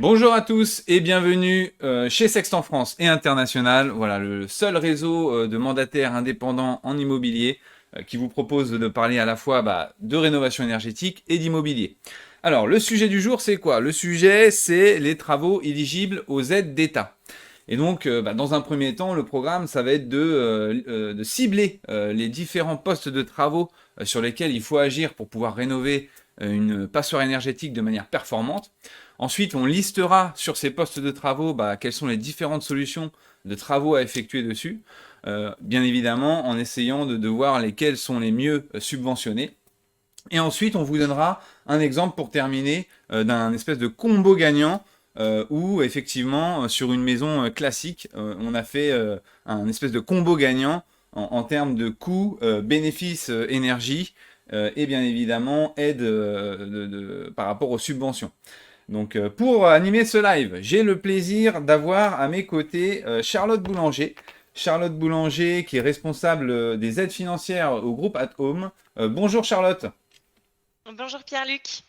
Bonjour à tous et bienvenue chez Sextant France et International. Voilà, le seul réseau de mandataires indépendants en immobilier qui vous propose de parler à la fois de rénovation énergétique et d'immobilier. Alors, le sujet du jour, c'est quoi? Le sujet, c'est les travaux éligibles aux aides d'État. Et donc, dans un premier temps, le programme, ça va être de cibler les différents postes de travaux sur lesquels il faut agir pour pouvoir rénover une passoire énergétique de manière performante. Ensuite, on listera sur ces postes de travaux quelles sont les différentes solutions de travaux à effectuer dessus, bien évidemment en essayant de voir lesquels sont les mieux subventionnés. Et ensuite, on vous donnera un exemple pour terminer d'un espèce de combo gagnant où effectivement, sur une maison classique, on a fait un espèce de combo gagnant en termes de coûts, bénéfices, énergie et bien évidemment aide par rapport aux subventions. Donc pour animer ce live, j'ai le plaisir d'avoir à mes côtés Charlotte Boulanger. Charlotte Boulanger qui est responsable des aides financières au groupe At Home. Bonjour Charlotte. Bonjour Pierre-Luc,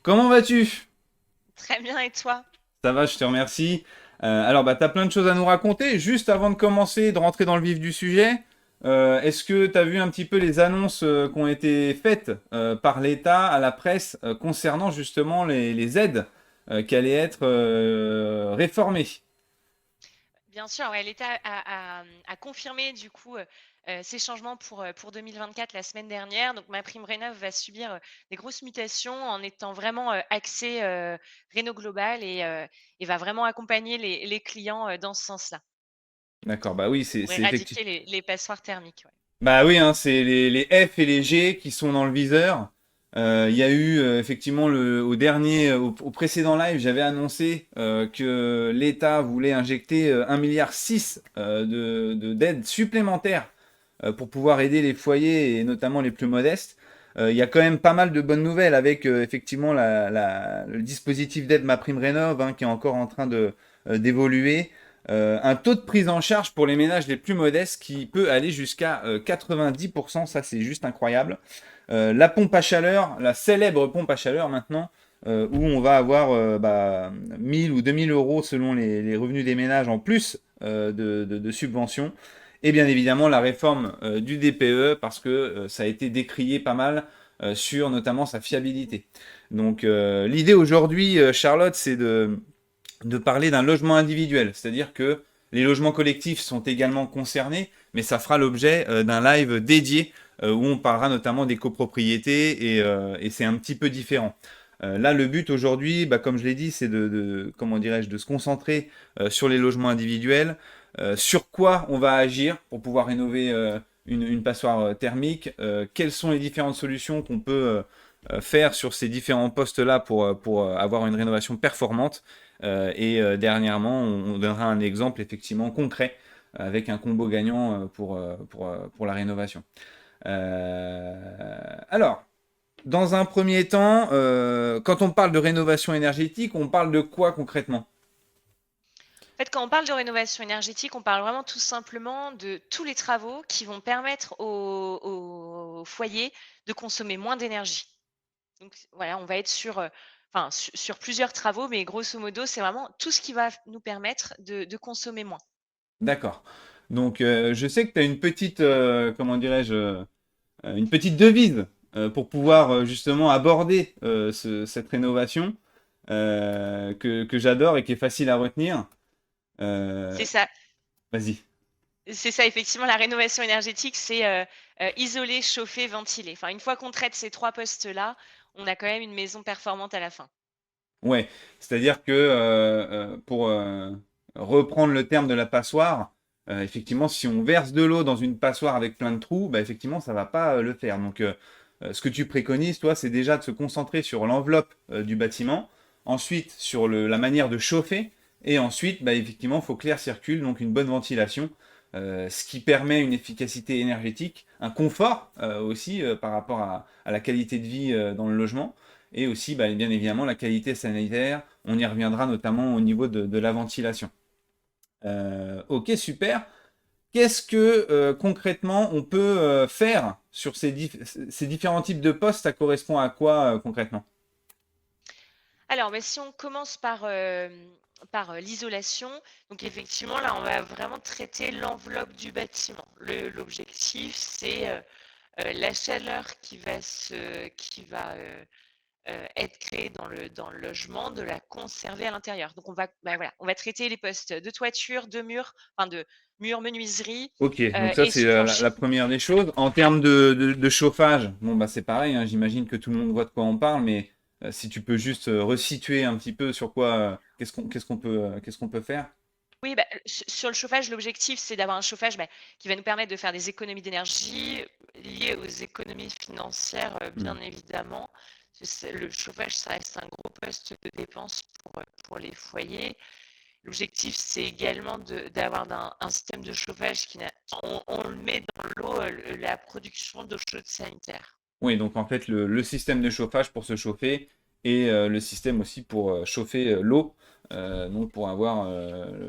Comment vas-tu? très bien et toi? Ça va, je te remercie. Alors, tu as plein de choses à nous raconter. Juste avant de commencer, de rentrer dans le vif du sujet, est-ce que tu as vu un petit peu les annonces qui ont été faites par l'État à la presse concernant justement les aides qui allaient être réformées? Bien sûr, ouais, l'État a confirmé du coup ces changements pour 2024 la semaine dernière. Donc ma prime Rénov va subir des grosses mutations en étant vraiment axée Réno Global et va vraiment accompagner les clients dans ce sens-là D'accord, bah oui, pour c'est effectivement. éradiquer les passoires thermiques. Ouais. Bah oui, hein, c'est les F et les G qui sont dans le viseur. Il y a eu effectivement au précédent live, j'avais annoncé que l'État voulait injecter 1,6 milliard d'aides supplémentaires pour pouvoir aider les foyers et notamment les plus modestes. Il y a quand même pas mal de bonnes nouvelles avec effectivement le dispositif d'aide MaPrimeRénov', hein, qui est encore en train d'évoluer. Un taux de prise en charge pour les ménages les plus modestes qui peut aller jusqu'à 90%, ça c'est juste incroyable. La pompe à chaleur, la célèbre pompe à chaleur maintenant, où on va avoir 1000 ou 2000 euros selon les revenus des ménages en plus de subventions. Et bien évidemment la réforme du DPE parce que ça a été décrié pas mal sur notamment sa fiabilité. Donc l'idée aujourd'hui, Charlotte, c'est de parler d'un logement individuel, c'est-à-dire que les logements collectifs sont également concernés, mais ça fera l'objet d'un live dédié où on parlera notamment des copropriétés et c'est un petit peu différent. Là, le but aujourd'hui, comme je l'ai dit, c'est comment dirais-je, de se concentrer sur les logements individuels, sur quoi on va agir pour pouvoir rénover une passoire thermique, quelles sont les différentes solutions qu'on peut faire sur ces différents postes-là pour avoir une rénovation performante. Et dernièrement, on donnera un exemple effectivement concret avec un combo gagnant pour la rénovation. Alors, dans un premier temps, quand on parle de rénovation énergétique, on parle de quoi concrètement? En fait, quand on parle de rénovation énergétique, on parle vraiment tout simplement de tous les travaux qui vont permettre au foyer de consommer moins d'énergie. Donc voilà, on va être sur plusieurs travaux, mais grosso modo, c'est vraiment tout ce qui va nous permettre de consommer moins. D'accord. Donc, je sais que tu as une petite, comment dirais-je, une petite devise pour pouvoir justement aborder cette rénovation que j'adore et qui est facile à retenir. Euh, C'est ça. Vas-y. C'est ça, effectivement, la rénovation énergétique, c'est isoler, chauffer, ventiler. Enfin, une fois qu'on traite ces trois postes-là, on a quand même une maison performante à la fin. Ouais, c'est-à-dire que pour reprendre le terme de la passoire, effectivement, si on verse de l'eau dans une passoire avec plein de trous, effectivement, ça va pas le faire. Donc, ce que tu préconises, toi, c'est déjà de se concentrer sur l'enveloppe du bâtiment, ensuite sur la manière de chauffer, et ensuite, effectivement, il faut que l'air circule, donc une bonne ventilation, ce qui permet une efficacité énergétique, un confort aussi par rapport à la qualité de vie dans le logement et aussi bien évidemment la qualité sanitaire. On y reviendra notamment au niveau de la ventilation. Ok, super. Qu'est-ce que concrètement on peut faire sur ces différents types de postes? Ça correspond à quoi concrètement? Alors, mais si on commence par l'isolation, donc effectivement, là, on va vraiment traiter l'enveloppe du bâtiment. L'objectif, c'est la chaleur qui va être créée dans le logement, de la conserver à l'intérieur. Donc, voilà, on va traiter les postes de toiture, de murs, enfin de murs, menuiserie Ok, donc ça et c'est sous la plancher. première des choses. En termes de chauffage, bon bah c'est pareil, hein, j'imagine que tout le monde voit de quoi on parle, mais si tu peux juste resituer un petit peu sur quoi, qu'est-ce qu'on peut faire? Oui, bah, sur le chauffage, l'objectif, c'est d'avoir un chauffage, bah, qui va nous permettre de faire des économies d'énergie liées aux économies financières, Hmm. bien évidemment. Le chauffage, ça reste un gros poste de dépense pour les foyers. L'objectif, c'est également d'avoir un système de chauffage on le met dans l'eau, la production d'eau chaude sanitaire. Oui, donc en fait le système de chauffage pour se chauffer et le système aussi pour chauffer l'eau, donc pour avoir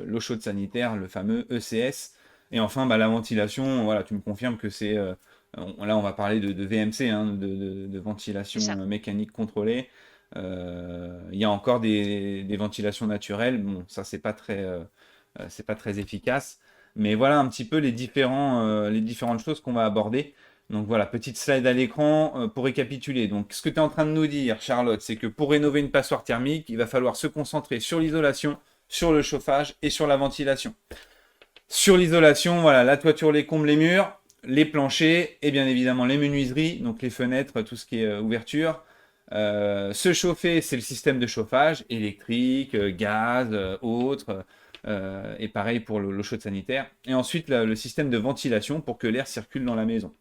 l'eau chaude sanitaire, le fameux ECS. Et enfin, bah, la ventilation, voilà, tu me confirmes que c'est là on va parler de VMC, hein, de C'est ventilation ça. mécanique contrôlée. Il y a encore des ventilations naturelles. Bon, ça c'est pas très efficace. Mais voilà un petit peu les différentes choses qu'on va aborder. Donc voilà, petite slide à l'écran pour récapituler. Donc ce que tu es en train de nous dire, Charlotte, c'est que pour rénover une passoire thermique, il va falloir se concentrer sur l'isolation, sur le chauffage et sur la ventilation. Sur l'isolation, voilà, la toiture, les combles, les murs, les planchers et bien évidemment les menuiseries, donc les fenêtres, tout ce qui est ouverture. Se chauffer, c'est le système de chauffage électrique, gaz, autres. Et pareil pour l'eau chaude sanitaire. Et ensuite, le système de ventilation pour que l'air circule dans la maison.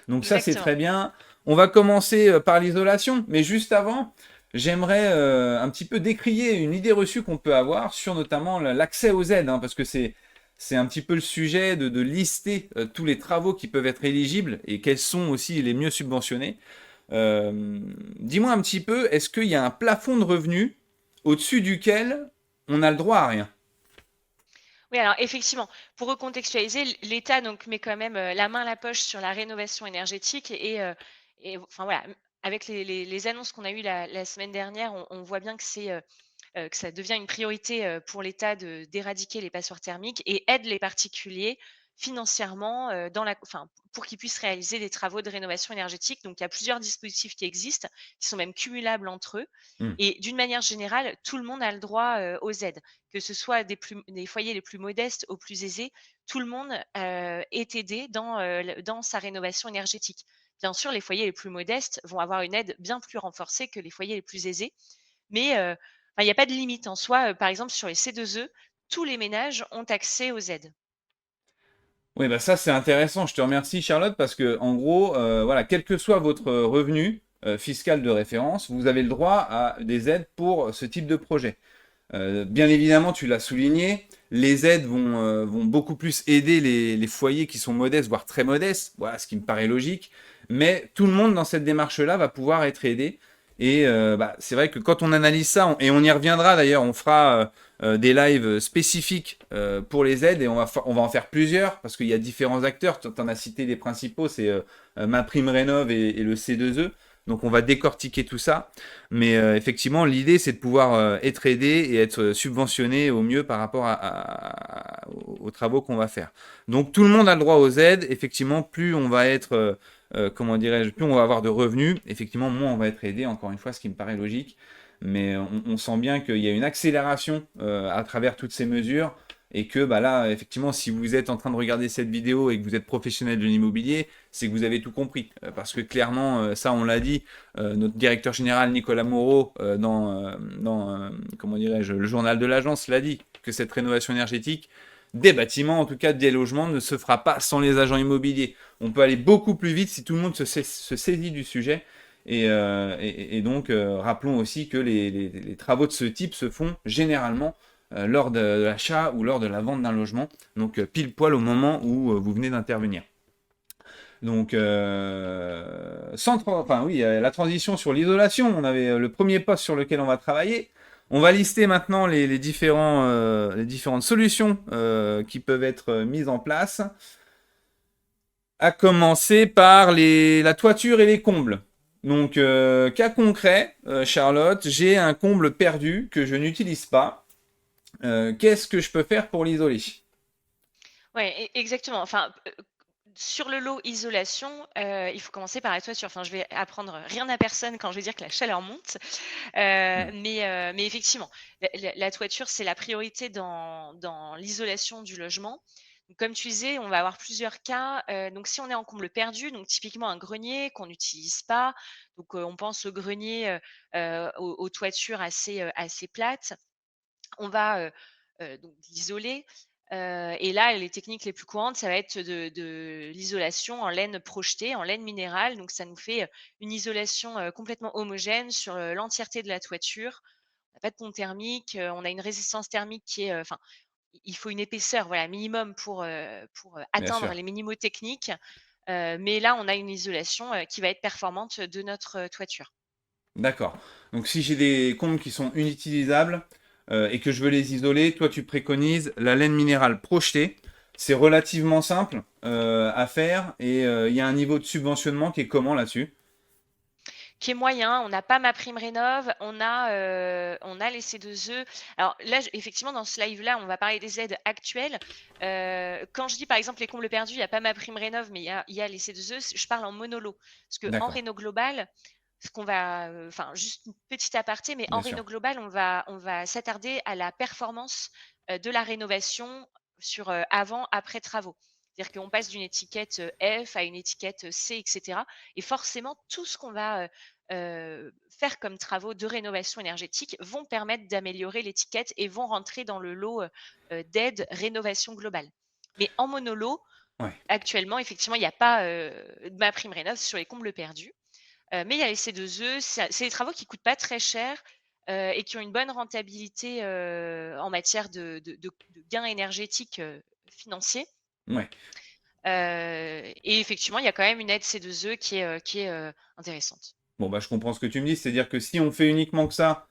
Donc ça, c'est Exactement. très bien. On va commencer par l'isolation, mais juste avant, j'aimerais un petit peu décrier une idée reçue qu'on peut avoir sur notamment l'accès aux aides, hein, parce que c'est un petit peu le sujet de lister tous les travaux qui peuvent être éligibles et quels sont aussi les mieux subventionnés. Dis-moi un petit peu, est-ce qu'il y a un plafond de revenus au-dessus duquel on a le droit à rien? Oui, alors effectivement, pour recontextualiser, l'État donc met quand même la main à la poche sur la rénovation énergétique et enfin voilà, avec les annonces qu'on a eues la semaine dernière, on voit bien que ça devient une priorité pour l'État d'éradiquer les passoires thermiques et aide les particuliers financièrement enfin, pour qu'ils puissent réaliser des travaux de rénovation énergétique. Donc, il y a plusieurs dispositifs qui existent, qui sont même cumulables entre eux. Hmm. Et d'une manière générale, tout le monde a le droit aux aides, que ce soit des foyers les plus modestes aux plus aisés. Tout le monde est aidé dans sa rénovation énergétique. Bien sûr, les foyers les plus modestes vont avoir une aide bien plus renforcée que les foyers les plus aisés, mais enfin, il n'y a pas de limite en soi. Par exemple, sur les C2E, tous les ménages ont accès aux aides. Oui, bah ça c'est intéressant. Je te remercie Charlotte parce que en gros, voilà, quel que soit votre revenu fiscal de référence, vous avez le droit à des aides pour ce type de projet. Bien évidemment, tu l'as souligné, les aides vont beaucoup plus aider les foyers qui sont modestes, voire très modestes, voilà, ce qui me paraît logique. Mais tout le monde dans cette démarche-là va pouvoir être aidé. Et bah, c'est vrai que quand on analyse ça, et on y reviendra d'ailleurs, on fera des lives spécifiques pour les aides et on va en faire plusieurs parce qu'il y a différents acteurs. Tu en as cité les principaux, c'est MaPrimeRénov et le C2E. Donc on va décortiquer tout ça. Mais effectivement, l'idée, c'est de pouvoir être aidé et être subventionné au mieux par rapport aux travaux qu'on va faire. Donc tout le monde a le droit aux aides. Effectivement, plus on va être, comment dirais-je, plus on va avoir de revenus, effectivement, moins on va être aidé, encore une fois, ce qui me paraît logique. Mais on sent bien qu'il y a une accélération à travers toutes ces mesures. Et que bah là, effectivement, si vous êtes en train de regarder cette vidéo et que vous êtes professionnel de l'immobilier, c'est que vous avez tout compris. Parce que clairement, ça on l'a dit, notre directeur général Nicolas Moreau, dans comment dirais-je, le journal de l'agence, l'a dit, que cette rénovation énergétique des bâtiments, en tout cas des logements, ne se fera pas sans les agents immobiliers. On peut aller beaucoup plus vite si tout le monde se saisit du sujet. Et donc, rappelons aussi que les travaux de ce type se font généralement lors de l'achat ou lors de la vente d'un logement, donc pile poil au moment où vous venez d'intervenir. Donc, enfin oui, la transition sur l'isolation, on avait le premier poste sur lequel on va travailler. On va lister maintenant les différentes solutions qui peuvent être mises en place, à commencer par la toiture et les combles. Donc, cas concret, Charlotte, j'ai un comble perdu que je n'utilise pas. Qu'est-ce que je peux faire pour l'isoler? Ouais, exactement. Enfin, sur le lot isolation, il faut commencer par la toiture. Enfin, je vais apprendre rien à personne quand je vais dire que la chaleur monte. Hmm. Mais effectivement, la toiture, c'est la priorité dans l'isolation du logement. Donc, comme tu disais, on va avoir plusieurs cas. Donc, si on est en comble perdu, donc typiquement un grenier qu'on n'utilise pas, donc on pense au grenier, aux toitures assez plates, on va, donc l'isoler, et là, les techniques les plus courantes, ça va être de l'isolation en laine projetée, en laine minérale. Donc ça nous fait, une isolation, complètement homogène sur, l'entièreté de la toiture. On n'a pas de pont thermique, on a une résistance thermique qui est, enfin, il faut une épaisseur, voilà, minimum pour Bien atteindre sûr. les minimaux techniques, mais là, on a une isolation, qui va être performante de notre, toiture. D'accord. Donc si j'ai des combles qui sont inutilisables et que je veux les isoler, toi tu préconises la laine minérale projetée. C'est relativement simple à faire et il y a un niveau de subventionnement qui est comment là-dessus? Qui est moyen. On n'a pas MaPrimeRénov', on a les C2E. Alors là, effectivement, dans ce live-là, on va parler des aides actuelles. Quand je dis par exemple les combles perdus, il n'y a pas MaPrimeRénov', mais il y a les C2E, je parle en monolo. Parce qu'en D'accord, Réno Global, ce qu'on va, enfin, juste une petite aparté, mais en bien sûr. Réno Global, on va s'attarder à la performance de la rénovation sur avant, après travaux. C'est-à-dire qu'on passe d'une étiquette F à une étiquette C, etc. Et forcément, tout ce qu'on va faire comme travaux de rénovation énergétique vont permettre d'améliorer l'étiquette et vont rentrer dans le lot d'aide rénovation globale. Mais en monolo, Ouais. actuellement, effectivement, il n'y a pas de MaPrimeRénov' sur les combles perdus. Mais il y a les C2E, c'est des travaux qui ne coûtent pas très cher et qui ont une bonne rentabilité en matière de gains énergétiques financiers. Ouais. Et effectivement, il y a quand même une aide C2E qui est intéressante. Bon, bah, je comprends ce que tu me dis. C'est-à-dire que si on fait uniquement que ça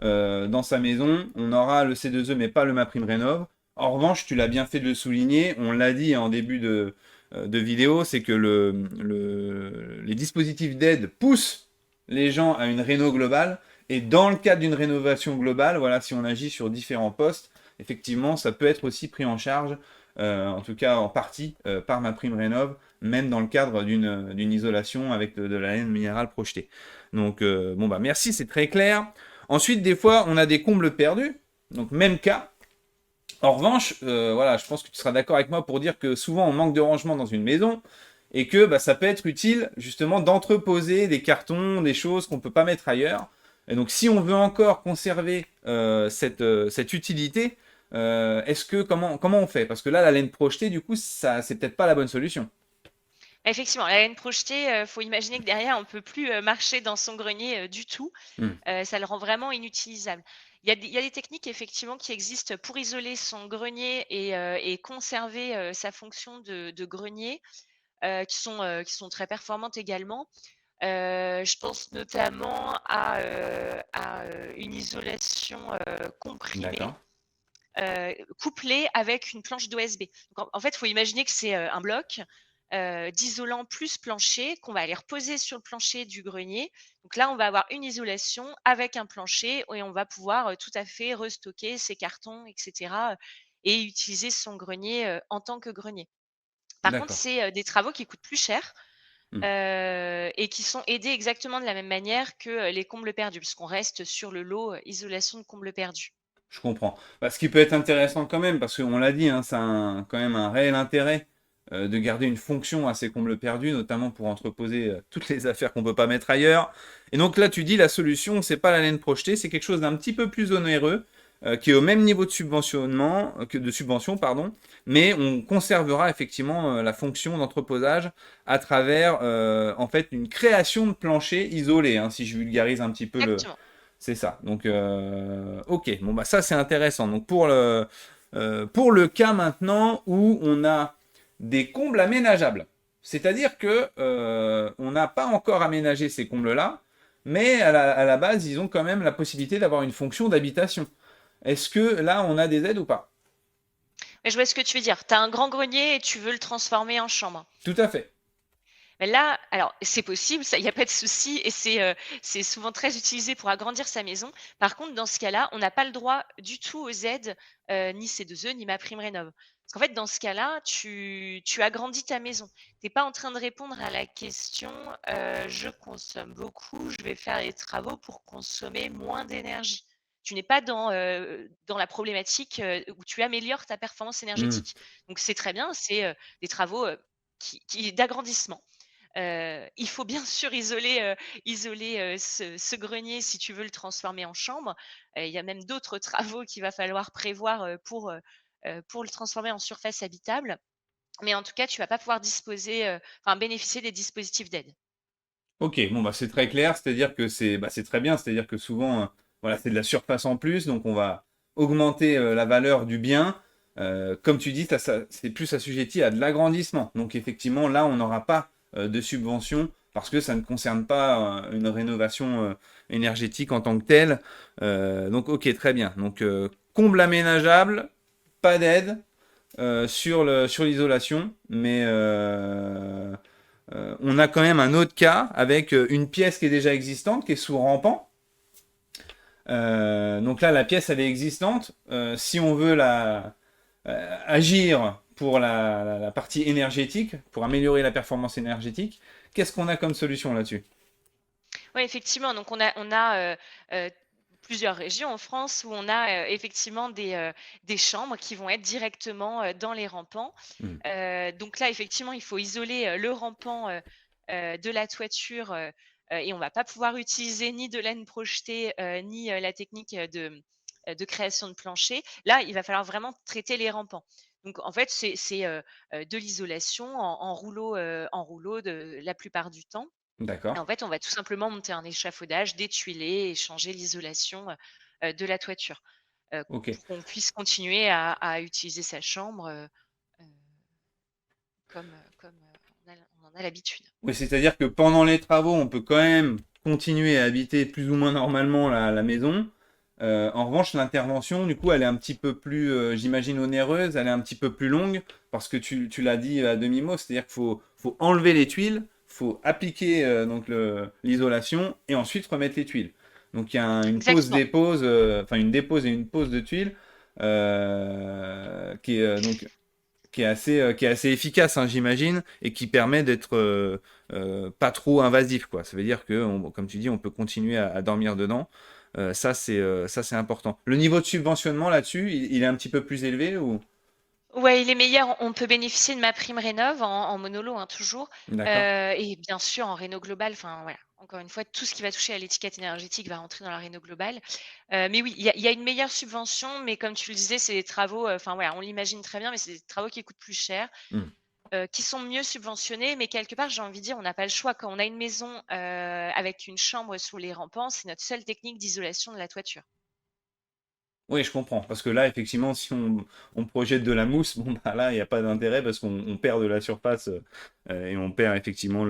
dans sa maison, on aura le C2E, mais pas le MaPrimeRénov'. En revanche, tu l'as bien fait de le souligner, on l'a dit en début de vidéo, c'est que les dispositifs d'aide poussent les gens à une réno globale. Et dans le cadre d'une rénovation globale, voilà, si on agit sur différents postes, effectivement, ça peut être aussi pris en charge, en tout cas en partie, par MaPrimeRénov', même dans le cadre d'une isolation avec de la laine minérale projetée. Donc, bon, bah merci, c'est très clair. Ensuite, des fois, on a des combles perdus. Donc, même cas. En revanche, voilà, je pense que tu seras d'accord avec moi pour dire que souvent, on manque de rangement dans une maison et que bah, ça peut être utile, justement, d'entreposer des cartons, des choses qu'on ne peut pas mettre ailleurs. Et donc, si on veut encore conserver cette utilité, comment on fait? Parce que là, la laine projetée, du coup, ça, c'est peut-être pas la bonne solution. Effectivement, la laine projetée, faut imaginer que derrière, on ne peut plus, marcher dans son grenier, du tout. Hmm, Ça le rend vraiment inutilisable. Il y a des techniques effectivement qui existent pour isoler son grenier et conserver, sa fonction de grenier, qui sont très performantes également. Je pense notamment à une isolation, comprimée, d'accord, couplée avec une planche d'OSB. Donc en fait, il faut imaginer que c'est, un bloc, d'isolant plus plancher qu'on va aller reposer sur le plancher du grenier. Donc là, on va avoir une isolation avec un plancher et on va pouvoir, tout à fait restocker ses cartons et cetera, et utiliser son grenier, en tant que grenier. Par contre, d'accord. c'est, des travaux qui coûtent plus cher, Hmm. et qui sont aidés exactement de la même manière que, les combles perdus, puisqu'on reste sur le lot, isolation de combles perdus. Je comprends. Bah, ce qui peut être intéressant quand même, parce qu'on l'a dit, hein, ça a quand même un réel intérêt de garder une fonction à ces combles perdus, notamment pour entreposer toutes les affaires qu'on ne peut pas mettre ailleurs. Et donc là, tu dis la solution, c'est pas la laine projetée, c'est quelque chose d'un petit peu plus onéreux, qui est au même niveau de subventionnement que de subvention, pardon, mais on conservera effectivement la fonction d'entreposage à travers en fait une création de plancher isolé, hein, si je vulgarise un petit peu Exactement. c'est ça. Donc, ok. Bon, bah ça, c'est intéressant. Donc, pour le cas maintenant où on a des combles aménageables, c'est-à-dire que on n'a pas encore aménagé ces combles-là, mais à la base, ils ont quand même la possibilité d'avoir une fonction d'habitation. Est-ce que là, on a des aides ou pas? Mais je vois ce que tu veux dire. Tu as un grand grenier et tu veux le transformer en chambre. Tout à fait. Mais là, alors c'est possible, ça, il y a pas de souci et c'est souvent très utilisé pour agrandir sa maison. Par contre, dans ce cas-là, on n'a pas le droit du tout aux aides, ni C2E, ni MaPrimeRénov'. Parce qu'en fait, dans ce cas-là, tu agrandis ta maison. Tu es pas en train de répondre à la question, «Je consomme beaucoup, je vais faire les travaux pour consommer moins d'énergie». Tu n'es pas dans la problématique, où tu améliores ta performance Hmm. énergétique. Donc c'est très bien, c'est, des travaux, qui d'agrandissement. Il faut bien sûr isoler, ce grenier si tu veux le transformer en chambre. Il y a même d'autres travaux qu'il va falloir prévoir, pour le transformer en surface habitable. Mais en tout cas, tu vas pas pouvoir enfin bénéficier des dispositifs d'aide. Ok, bon bah c'est très clair, c'est-à-dire que c'est très bien, c'est-à-dire que souvent voilà, c'est de la surface en plus, donc on va augmenter la valeur du bien. Comme tu dis, c'est plus assujetti à de l'agrandissement. Donc effectivement, là, on n'aura pas de subvention parce que ça ne concerne pas une rénovation énergétique en tant que telle. Donc ok, très bien. Donc comble aménageable, pas d'aide sur l'isolation, mais on a quand même un autre cas avec une pièce qui est déjà existante, qui est sous rampant. Donc là, la pièce, elle est existante. Si on veut agir pour la partie énergétique, pour améliorer la performance énergétique, qu'est-ce qu'on a comme solution là-dessus? Oui, effectivement, donc on a, plusieurs régions en France où on a, effectivement des chambres qui vont être directement, dans les rampants. Hmm. Donc là, effectivement, il faut isoler, le rampant, de la toiture, et on va pas pouvoir utiliser ni de laine projetée, ni, la technique, de création de plancher. Là, il va falloir vraiment traiter les rampants. Donc en fait, c'est de l'isolation en rouleau de la plupart du temps. Et D'accord. en fait, on va tout simplement monter un échafaudage, des tuilets et changer l'isolation, de la toiture, Ok. pour qu'on puisse continuer à utiliser sa chambre, heu, comme on en a l'habitude. Oui, c'est-à-dire que pendant les travaux, on peut quand même continuer à habiter plus ou moins normalement la maison. En revanche, l'intervention, du coup, elle est un petit peu plus, j'imagine, onéreuse, elle est un petit peu plus longue, parce que tu l'as dit à demi-mot, c'est-à-dire qu'il faut enlever les tuiles, faut appliquer donc l'isolation, et ensuite remettre les tuiles. Donc il y a une Exactement, pose-dépose, enfin une dépose et une pose de tuiles, qui est donc qui est assez efficace, hein, j'imagine, et qui permet d'être pas trop invasif, quoi. Ça veut dire que, comme tu dis, on peut continuer à dormir dedans. Ça, c'est important. Le niveau de subventionnement là-dessus, il est un petit peu plus élevé ou? ouais, il est meilleur. On peut bénéficier de MaPrimeRénov' en monolo, hein, toujours, D'accord. et bien sûr en réno global. Enfin, voilà, encore une fois, tout ce qui va toucher à l'étiquette énergétique va rentrer dans la réno globale. Mais oui, il y a une meilleure subvention, mais comme tu le disais, c'est des travaux, enfin, voilà, on l'imagine très bien, mais c'est des travaux qui coûtent plus cher, Hmm. qui sont mieux subventionnés. Mais quelque part, j'ai envie de dire, on n'a pas le choix. Quand on a une maison, avec une chambre sous les rampants, c'est notre seule technique d'isolation de la toiture. Oui, je comprends. Parce que là, effectivement, si on projette de la mousse, bon, bah là, il n'y a pas d'intérêt parce qu'on perd de la surface et on perd effectivement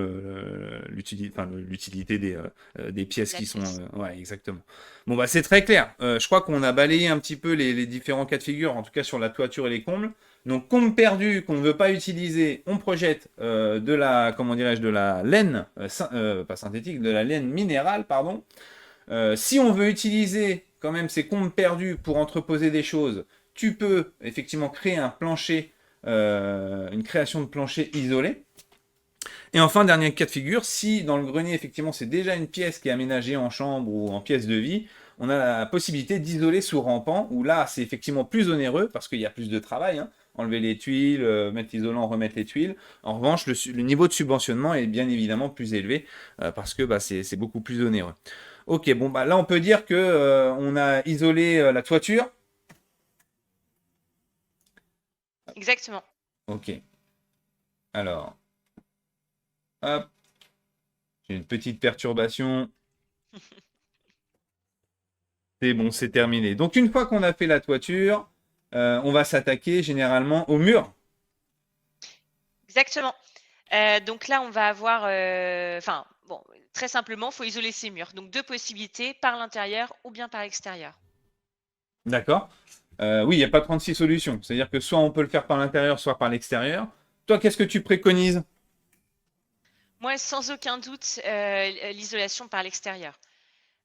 l'utilité des pièces La qui sont. pièce. Ouais, exactement. Bon, bah, c'est très clair. Je crois qu'on a balayé un petit peu les différents cas de figure, en tout cas sur la toiture et les combles. Donc, comble perdu qu'on ne veut pas utiliser, on projette comment dirais-je, de la laine, pas synthétique, de la laine minérale, pardon. Si on veut utiliser quand même ces comptes perdus pour entreposer des choses, tu peux effectivement créer un plancher, une création de plancher isolé. Et enfin, dernier cas de figure, si dans le grenier, effectivement, c'est déjà une pièce qui est aménagée en chambre ou en pièce de vie, on a la possibilité d'isoler sous rampant, où là, c'est effectivement plus onéreux parce qu'il y a plus de travail. Hein. Enlever les tuiles, mettre l'isolant, remettre les tuiles. En revanche, le niveau de subventionnement est bien évidemment plus élevé parce que bah, c'est beaucoup plus onéreux. Ok, bon, bah là, on peut dire que on a isolé la toiture. Exactement. Ok, alors, hop, j'ai une petite perturbation. C'est bon, c'est terminé. Donc une fois qu'on a fait la toiture, on va s'attaquer généralement au mur. Exactement. Donc là, on va avoir, enfin, bon, très simplement, il faut isoler ses murs. Donc 2 possibilités, par l'intérieur ou bien par l'extérieur. D'accord? Oui, il n'y a pas 36 solutions. C'est-à-dire que soit on peut le faire par l'intérieur, soit par l'extérieur. Toi, qu'est-ce que tu préconises? Moi, sans aucun doute, l'isolation par l'extérieur.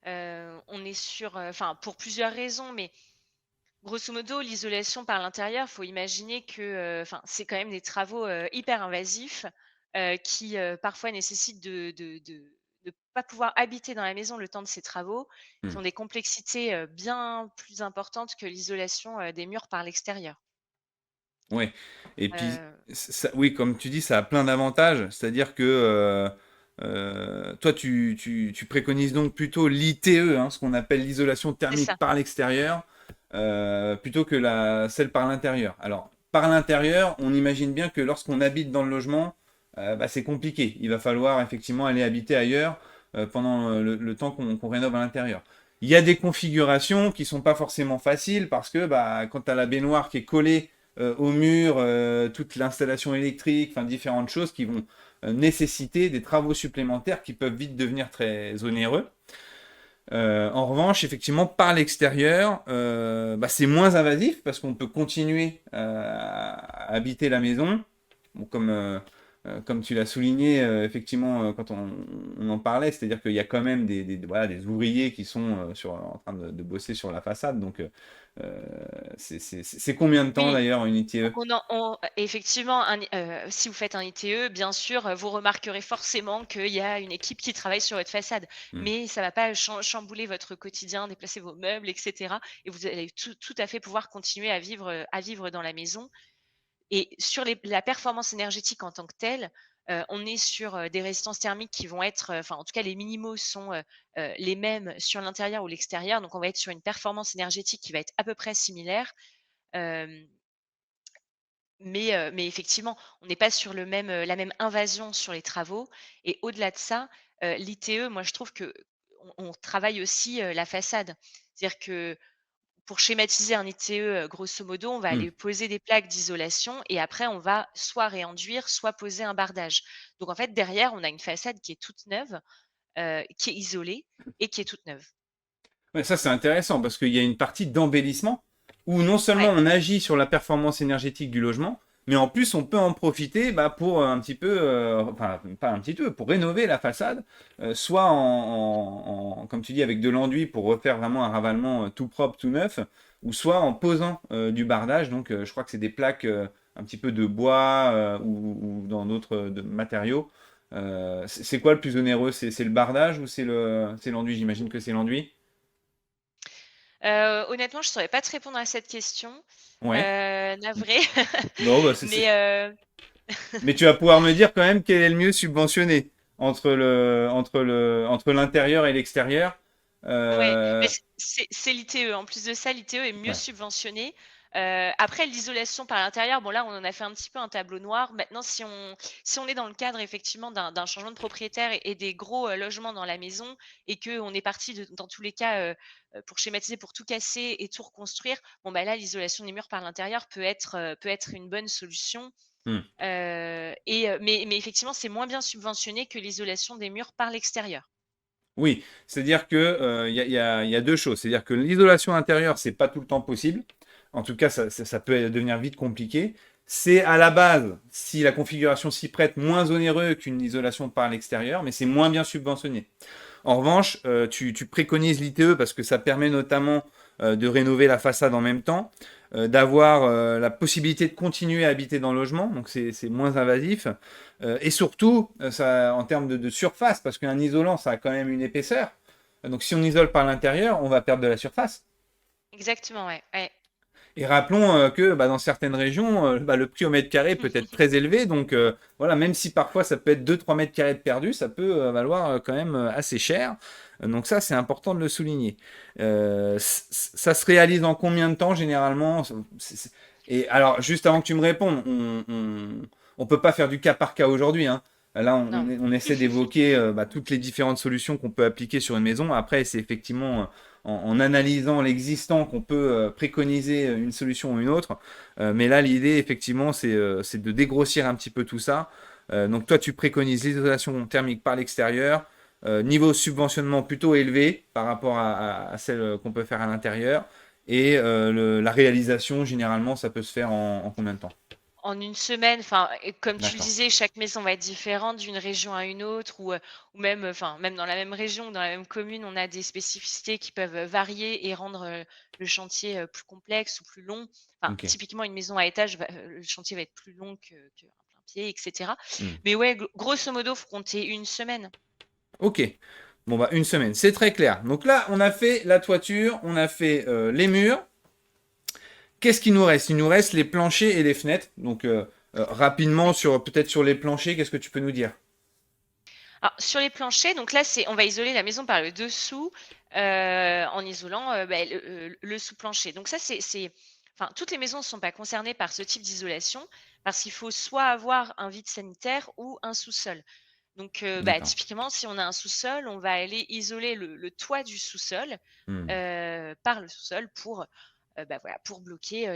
On est sur, enfin, pour plusieurs raisons, mais grosso modo, l'isolation par l'intérieur, faut imaginer que, enfin, c'est quand même des travaux, hyper invasifs, qui, parfois nécessitent de pas pouvoir habiter dans la maison le temps de ces travaux, qui Hmm. ont des complexités, bien plus importantes que l'isolation, des murs par l'extérieur. Ouais. Et puis, Heu, oui, comme tu dis, ça a plein d'avantages. C'est-à-dire que toi, tu préconises donc plutôt l'ITE, hein, ce qu'on appelle l'isolation c'est thermique ça, par l'extérieur, plutôt que celle par l'intérieur. Alors, par l'intérieur, on imagine bien que lorsqu'on habite dans le logement, bah, c'est compliqué. Il va falloir effectivement aller habiter ailleurs pendant le temps qu'on rénove à l'intérieur. Il y a des configurations qui sont pas forcément faciles parce que bah, quand tu as la baignoire qui est collée au mur, toute l'installation électrique, enfin différentes choses qui vont nécessiter des travaux supplémentaires qui peuvent vite devenir très onéreux. En revanche, effectivement, par l'extérieur, bah, c'est moins invasif parce qu'on peut continuer à habiter la maison. Bon, comme tu l'as souligné, effectivement, quand on en parlait, c'est-à-dire qu'il y a quand même voilà, des ouvriers qui sont en train de bosser sur la façade. Donc, c'est combien de temps oui. d'ailleurs une ITE? Effectivement, si vous faites un ITE, bien sûr, vous remarquerez forcément qu'il y a une équipe qui travaille sur votre façade. Hmm. Mais ça va pas chambouler votre quotidien, déplacer vos meubles et cetera, et vous allez tout à fait pouvoir continuer à vivre dans la maison. Et sur la performance énergétique en tant que telle, on est sur, des résistances thermiques qui vont être, enfin, en tout cas, les minimaux sont, les mêmes sur l'intérieur ou l'extérieur. Donc on va être sur une performance énergétique qui va être à peu près similaire. Hem mais effectivement, on n'est pas sur la même invasion sur les travaux, et au-delà de ça, l'ITE, moi je trouve qu'on travaille aussi, la façade. C'est-à-dire que pour schématiser un ITE, grosso modo, on va Hmm. aller poser des plaques d'isolation et après on va soit réenduire, soit poser un bardage. Donc en fait, derrière, on a une façade qui est toute neuve, qui est isolée et qui est toute neuve. Ouais, ça, c'est intéressant parce qu'il y a une partie d'embellissement où non seulement Ouais, on agit sur la performance énergétique du logement, mais en plus on peut en profiter bah, pour un petit peu, enfin pas un petit peu, pour rénover la façade, soit comme tu dis, avec de l'enduit pour refaire vraiment un ravalement tout propre, tout neuf, ou soit en posant du bardage. Donc je crois que c'est des plaques un petit peu de bois ou dans d'autres matériaux. C'est quoi le plus onéreux? C'est le bardage ou c'est l'enduit? J'imagine que c'est l'enduit. honnêtement, je saurais pas te répondre à cette question, Ouais. navrée. Non, bah, Mais mais tu vas pouvoir me dire quand même quel est le mieux subventionné entre l'intérieur et l'extérieur. ouais, mais Euh, c'est l'ITE. En plus de ça, l'ITE est mieux ouais. subventionné. Après l'isolation par l'intérieur, bon là, on en a fait un petit peu un tableau noir. Maintenant, si on est dans le cadre effectivement d'un changement de propriétaire et des gros, logements dans la maison, et qu'on est parti dans tous les cas, pour schématiser, pour tout casser et tout reconstruire, bon bah là, l'isolation des murs par l'intérieur peut être une bonne solution. Hmm. Mais effectivement, c'est moins bien subventionné que l'isolation des murs par l'extérieur. Oui, c'est-à-dire que il y a deux choses. C'est-à-dire que l'isolation intérieure, c'est pas tout le temps possible. En tout cas, ça peut devenir vite compliqué. C'est à la base, si la configuration s'y prête, moins onéreux qu'une isolation par l'extérieur, mais c'est moins bien subventionné. En revanche, tu préconises l'ITE parce que ça permet notamment de rénover la façade en même temps, d'avoir la possibilité de continuer à habiter dans le logement, donc c'est moins invasif. Et surtout, ça, en termes de surface, parce qu'un isolant, ça a quand même une épaisseur. Donc si on isole par l'intérieur, on va perdre de la surface. Exactement, ouais, ouais. Et rappelons que bah, dans certaines régions, bah, le prix au mètre carré peut être très élevé. Donc voilà, même si parfois ça peut être 2-3 mètres carrés de perdu, ça peut valoir quand même assez cher. Donc ça, c'est important de le souligner. Ça se réalise en combien de temps généralement? Et alors, juste avant que tu me répondes, on peut pas faire du cas par cas aujourd'hui, hein. Là, Non. on essaie d'évoquer bah, toutes les différentes solutions qu'on peut appliquer sur une maison. Après, c'est effectivement en analysant l'existant qu'on peut préconiser une solution ou une autre. Mais là, l'idée, effectivement, c'est de dégrossir un petit peu tout ça. Donc toi, tu préconises l'isolation thermique par l'extérieur, niveau subventionnement plutôt élevé par rapport à celle qu'on peut faire à l'intérieur. Et la réalisation, généralement, ça peut se faire en combien de temps? En une semaine, enfin, et comme tu le D'accord. disais, chaque maison va être différente d'une région à une autre ou même, enfin, même dans la même région, dans la même commune, on a des spécificités qui peuvent, varier et rendre, le chantier, plus complexe ou plus long. Enfin, Ok. typiquement, une maison à étage le chantier va être plus long qu'un plein pied et cetera. Hmm. Mais ouais, grosso modo, faut compter une semaine. Ok. Bon, bah, une semaine, c'est très clair. Donc là, on a fait la toiture, on a fait les murs. Qu'est-ce qu'il nous reste? Il nous reste les planchers et les fenêtres. Donc, rapidement, Ouais. peut-être sur les planchers, qu'est-ce que tu peux nous dire? Alors sur les planchers, donc là, on va isoler la maison par le dessous, en isolant, le sous-plancher. Donc ça, enfin, toutes les maisons ne sont pas concernées par ce type d'isolation parce qu'il faut soit avoir un vide sanitaire ou un sous-sol. Donc, D'accord. typiquement, si on a un sous-sol, on va aller isoler le toit du sous-sol, Hmm. par le sous-sol pour, voilà, pour bloquer, heu,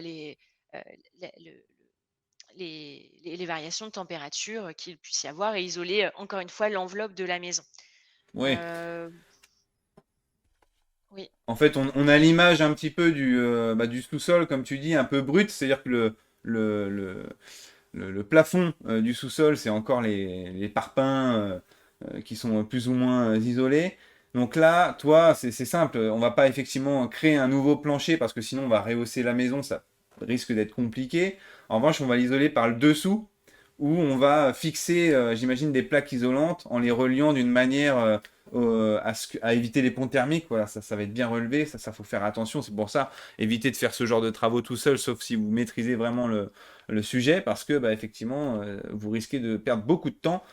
les variations de température qu'il puisse y avoir et isoler, encore une fois, l'enveloppe de la maison. Ouais. Heu, oui, En fait, on a l'image un petit peu du sous-sol, comme tu dis, un peu brut. C'est-à-dire que le, le, le plafond du sous-sol, c'est encore les parpaings qui sont plus ou moins isolés. Donc là, toi, c'est simple. On va pas effectivement créer un nouveau plancher parce que sinon on va rehausser la maison, ça risque d'être compliqué. En revanche, on va l'isoler par le dessous où on va fixer, j'imagine, des plaques isolantes en les reliant d'une manière à éviter les ponts thermiques. Voilà, ça va être bien relevé. Ça faut faire attention. C'est pour ça, éviter de faire ce genre de travaux tout seul, sauf si vous maîtrisez vraiment le sujet parce que bah, effectivement vous risquez de perdre beaucoup de temps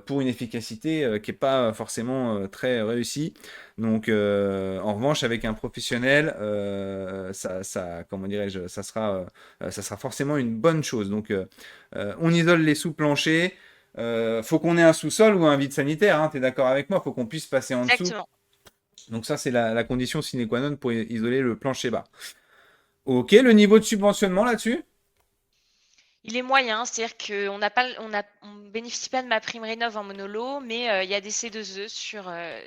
pour une efficacité qui n'est pas forcément très réussie. Donc en revanche avec un professionnel comment dirais-je ça sera forcément une bonne chose. Donc on isole les sous-planchers. Faut qu'on ait un sous-sol ou un vide sanitaire, hein, tu es d'accord avec moi? Faut qu'on puisse passer en dessous. exactement. Donc ça, c'est la condition sine qua non pour isoler le plancher bas. Ok, le niveau de subventionnement là-dessus? Il est moyen, c'est-à-dire qu'on n'a pas on bénéficie pas de ma prime rénov en monolo, mais il y a des C2E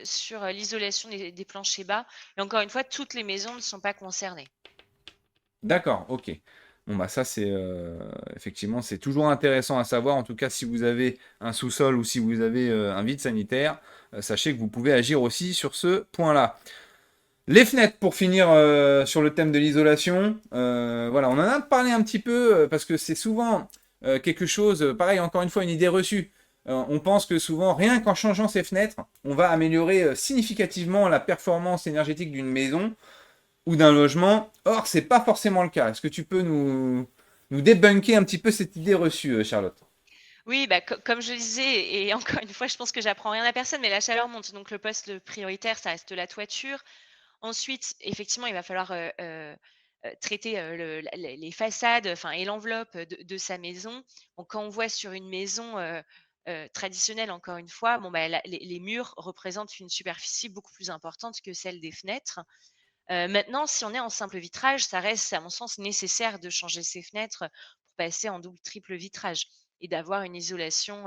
sur l'isolation des planchers bas et encore une fois, toutes les maisons ne sont pas concernées. D'accord, ok. Bon, bah ça, c'est effectivement, c'est toujours intéressant à savoir. En tout cas, si vous avez un sous-sol ou si vous avez un vide sanitaire, sachez que vous pouvez agir aussi sur ce point-là. Les fenêtres, pour finir sur le thème de l'isolation, voilà, on en a parlé un petit peu parce que c'est souvent quelque chose, pareil, encore une fois, une idée reçue. On pense que souvent, rien qu'en changeant ses fenêtres, on va améliorer significativement la performance énergétique d'une maison ou d'un logement. Or, c'est pas forcément le cas. Est-ce que tu peux nous débunker un petit peu cette idée reçue, Charlotte? Oui, bah, comme je le disais et encore une fois, je pense que j'apprends rien à personne, mais la chaleur monte, donc le poste le prioritaire, ça reste la toiture. Ensuite, effectivement, il va falloir, traiter, les façades, enfin et l'enveloppe de sa maison. Donc quand on voit sur une maison, traditionnelle, encore une fois, bon, bah, les murs représentent une superficie beaucoup plus importante que celle des fenêtres. Maintenant, si on est en simple vitrage, ça reste, à mon sens, nécessaire de changer ses fenêtres pour passer en double, triple vitrage et d'avoir une isolation,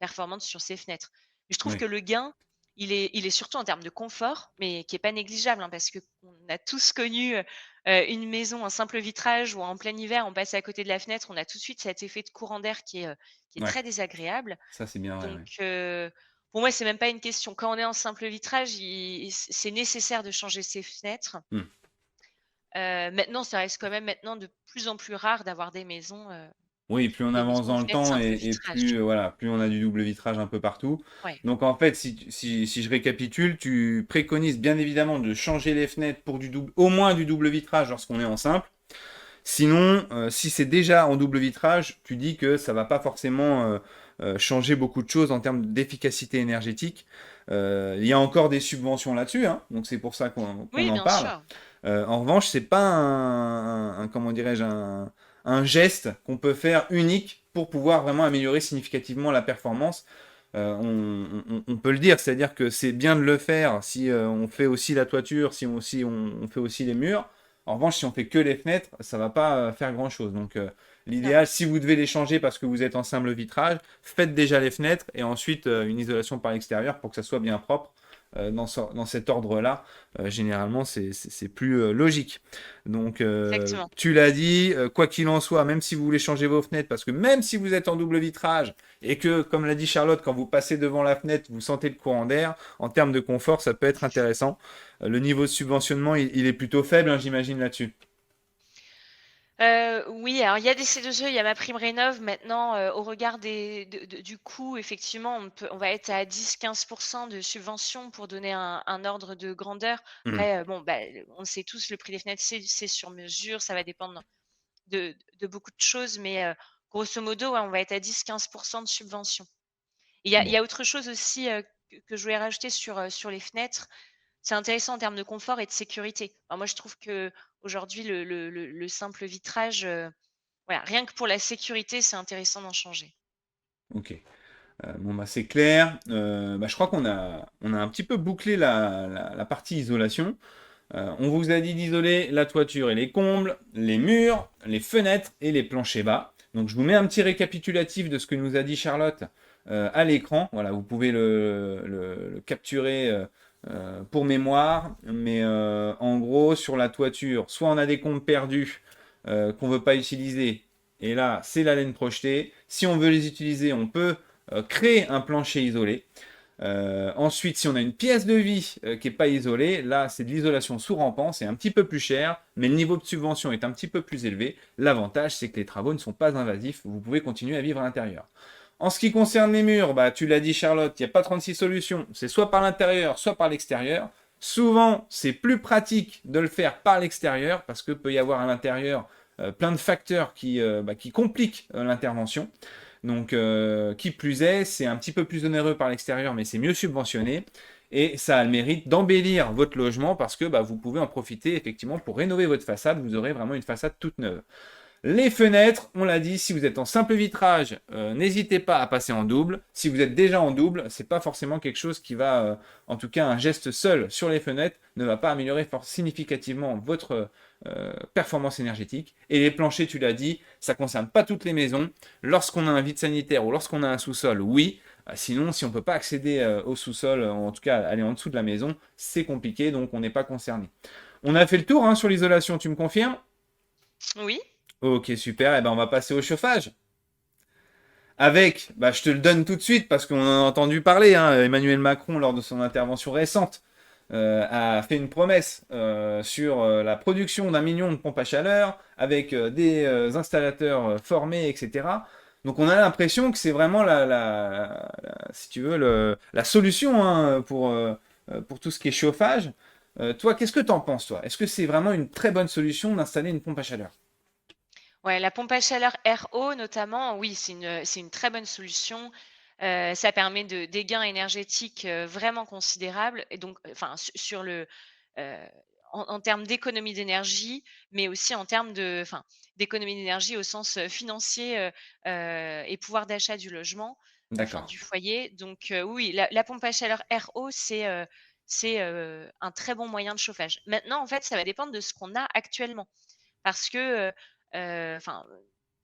performante sur ses fenêtres. Mais je trouve Oui, que le gain, il est surtout en termes de confort, mais qui est pas négligeable, hein, parce qu'on a tous connu, une maison en simple vitrage où en plein hiver, on passe à côté de la fenêtre, on a tout de suite cet effet de courant d'air qui est ouais, très désagréable. ça c'est bien vrai. Donc, Ouais. pour moi, c'est même pas une question. Quand on est en simple vitrage, c'est nécessaire de changer ses fenêtres. Hmm. Maintenant, ça reste quand même maintenant de plus en plus rare d'avoir Oui, plus on des avance maisons aux dans le fenêtres temps simple et vitrage. plus, voilà, plus on a du double vitrage un peu partout. Ouais, Donc en fait, si je récapitule, tu préconises bien évidemment de changer les fenêtres pour au moins du double vitrage lorsqu'on est en simple. Sinon, si c'est déjà en double vitrage, tu dis que ça va pas forcément changer beaucoup de choses en termes d'efficacité énergétique. Il y a encore des subventions là-dessus, hein, donc c'est pour ça qu'on oui, en bien parle. sûr. En revanche, c'est pas comment dirais-je, un geste qu'on peut faire unique pour pouvoir vraiment améliorer significativement la performance. On peut le dire, c'est-à-dire que c'est bien de le faire si on fait aussi la toiture, si on fait aussi les murs. En revanche, si on fait que les fenêtres, ça va pas faire grand-chose. Donc, Non. l'idéal, si vous devez les changer parce que vous êtes en simple vitrage, faites déjà les fenêtres et ensuite une isolation par l'extérieur pour que ça soit bien propre. dans cet ordre-là, généralement, c'est plus logique. Donc, Exactement. tu l'as dit, quoi qu'il en soit, même si vous voulez changer vos fenêtres, parce que même si vous êtes en double vitrage et que, comme l'a dit Charlotte, quand vous passez devant la fenêtre, vous sentez le courant d'air, en termes de confort, ça peut être intéressant. Le niveau de subventionnement, il est plutôt faible, hein, j'imagine, là-dessus. Oui, alors il y a des C2E, il y a MaPrimeRénov'. Maintenant, au regard du coût, effectivement, on va être à 10-15% de subvention pour donner un ordre de grandeur. Hmm. Après, bon, bah, on le sait tous, le prix des fenêtres, c'est sur mesure, ça va dépendre de beaucoup de choses, mais grosso modo, ouais, on va être à 10-15% de subvention. Il y Bon, a autre chose aussi que je voulais rajouter sur les fenêtres. C'est intéressant en termes de confort et de sécurité. Alors moi, je trouve que aujourd'hui, le simple vitrage, voilà, rien que pour la sécurité, c'est intéressant d'en changer. ok. Bon, bah, c'est clair. Bah, je crois qu'on a un petit peu bouclé la partie isolation. On vous a dit d'isoler la toiture et les combles, les murs, les fenêtres et les planchers bas. Donc je vous mets un petit récapitulatif de ce que nous a dit Charlotte à l'écran. Voilà, vous pouvez le capturer pour mémoire. Mais en gros, sur la toiture, soit on a des combles perdus qu'on ne veut pas utiliser. Et là, c'est la laine projetée. Si on veut les utiliser, on peut créer un plancher isolé. Ensuite, si on a une pièce de vie qui n'est pas isolée, là c'est de l'isolation sous rampant, c'est un petit peu plus cher, mais le niveau de subvention est un petit peu plus élevé. L'avantage, c'est que les travaux ne sont pas invasifs, vous pouvez continuer à vivre à l'intérieur. En ce qui concerne les murs, bah, tu l'as dit Charlotte, il n'y a pas 36 solutions, c'est soit par l'intérieur, soit par l'extérieur. Souvent, c'est plus pratique de le faire par l'extérieur, parce que peut y avoir à l'intérieur plein de facteurs qui compliquent l'intervention. Donc, qui plus est, c'est un petit peu plus onéreux par l'extérieur, mais c'est mieux subventionné. Et ça a le mérite d'embellir votre logement parce que bah, vous pouvez en profiter effectivement pour rénover votre façade. Vous aurez vraiment une façade toute neuve. Les fenêtres, on l'a dit, si vous êtes en simple vitrage, n'hésitez pas à passer en double. Si vous êtes déjà en double, c'est pas forcément quelque chose qui va, en tout cas, un geste seul sur les fenêtres ne va pas améliorer significativement votre performance énergétique. Et les planchers, tu l'as dit, ça concerne pas toutes les maisons. Lorsqu'on a un vide sanitaire ou lorsqu'on a un sous-sol, oui. Sinon, si on ne peut pas accéder au sous-sol, en tout cas aller en dessous de la maison, c'est compliqué, donc on n'est pas concerné. On a fait le tour hein, sur l'isolation, tu me confirmes? Oui, Ok, super. Et ben, on va passer au chauffage. Avec, bah, je te le donne tout de suite parce qu'on en a entendu parler. Hein, Emmanuel Macron, lors de son intervention récente, a fait une promesse sur la production d'1 million de pompes à chaleur avec des installateurs formés, etc. Donc on a l'impression que c'est vraiment si tu veux, la solution hein, pour tout ce qui est chauffage. Toi, qu'est-ce que tu en penses, toi? Est-ce que c'est vraiment une très bonne solution d'installer une pompe à chaleur? ouais, la pompe à chaleur RO notamment, oui, c'est une très bonne solution. Ça permet des gains énergétiques vraiment considérables. Et donc, enfin, sur euh, en termes d'économie d'énergie, mais aussi en termes enfin, d'économie d'énergie au sens financier et pouvoir d'achat du logement, enfin, D'accord. du foyer. Donc, oui, la pompe à chaleur RO, c'est un très bon moyen de chauffage. Maintenant, en fait, ça va dépendre de ce qu'on a actuellement. Parce que, enfin,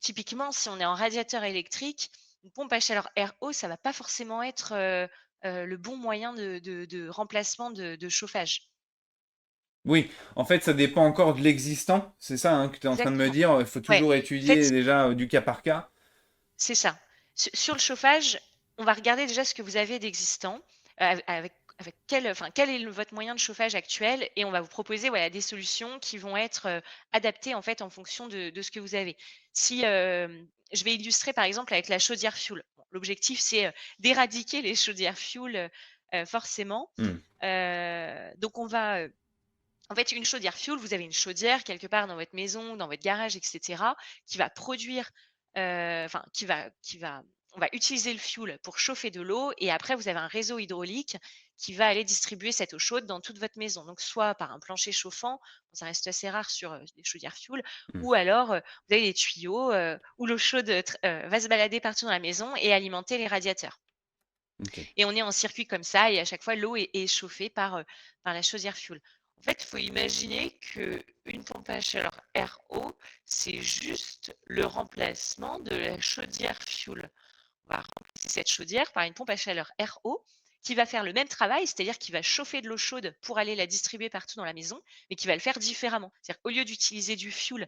typiquement, si on est en radiateur électrique, une pompe à chaleur RO, ça va pas forcément être, le bon moyen de remplacement de chauffage. Oui, en fait, ça dépend encore de l'existant. C'est ça hein, que tu es en train de me Exactement. dire. Il faut Ouais, toujours en fait, étudier déjà du cas par cas. c'est ça. Sur le chauffage, on va regarder déjà ce que vous avez d'existant, avec quel est votre moyen de chauffage actuel et on va vous proposer, voilà, des solutions qui vont être, adaptées, en fait, en fonction de ce que vous avez. Si, je vais illustrer, par exemple, avec la chaudière fioul. Bon, l'objectif, c'est, d'éradiquer les chaudières fioul, forcément. Hmm, Donc on va, en fait, une chaudière fioul, vous avez une chaudière quelque part dans votre maison, dans votre garage, et cetera, qui va produire, enfin, on va utiliser le fioul pour chauffer de l'eau et après vous avez un réseau hydraulique qui va aller distribuer cette eau chaude dans toute votre maison. Donc soit par un plancher chauffant, bon, ça reste assez rare sur, les chaudières fioul, hmm. ou alors, vous avez des tuyaux, où l'eau chaude, va se balader partout dans la maison et alimenter les radiateurs. Ok. Et on est en circuit comme ça et à chaque fois l'eau est chauffée par la chaudière fioul. En fait, il faut imaginer qu'une pompe à chaleur RO, c'est juste le remplacement de la chaudière fioul. On va remplacer cette chaudière par une pompe à chaleur RO qui va faire le même travail, c'est-à-dire qui va chauffer de l'eau chaude pour aller la distribuer partout dans la maison, mais qui va le faire différemment. C'est-à-dire qu'au lieu d'utiliser du fioul,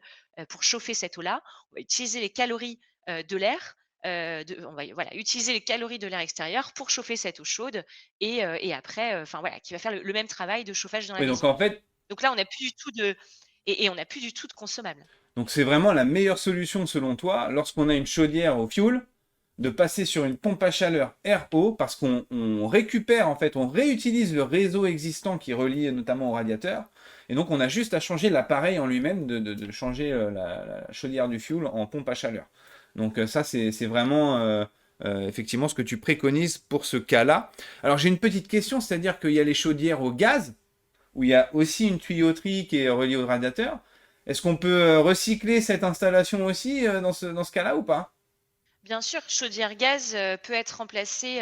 pour chauffer cette eau-là, on va utiliser les calories, de l'air, on va voilà, utiliser les calories de l'air extérieur pour chauffer cette eau chaude et après, enfin voilà, qui va faire le même travail de chauffage dans la Oui, donc maison. en fait, Donc là, on n'a plus du tout de et on n'a plus du tout de consommable. donc c'est vraiment la meilleure solution selon toi, lorsqu'on a une chaudière au fioul, de passer sur une pompe à chaleur RO, parce qu'on récupère, en fait, on réutilise le réseau existant qui relie notamment au radiateur, et donc on a juste à changer l'appareil en lui-même, de changer la chaudière du fioul en pompe à chaleur. Donc ça, c'est vraiment effectivement ce que tu préconises pour ce cas-là. Alors j'ai une petite question, c'est-à-dire qu'il y a les chaudières au gaz, où il y a aussi une tuyauterie qui est reliée au radiateur. Est-ce qu'on peut recycler cette installation aussi dans ce cas-là ou pas? Bien sûr, chaudière gaz, peut être remplacée,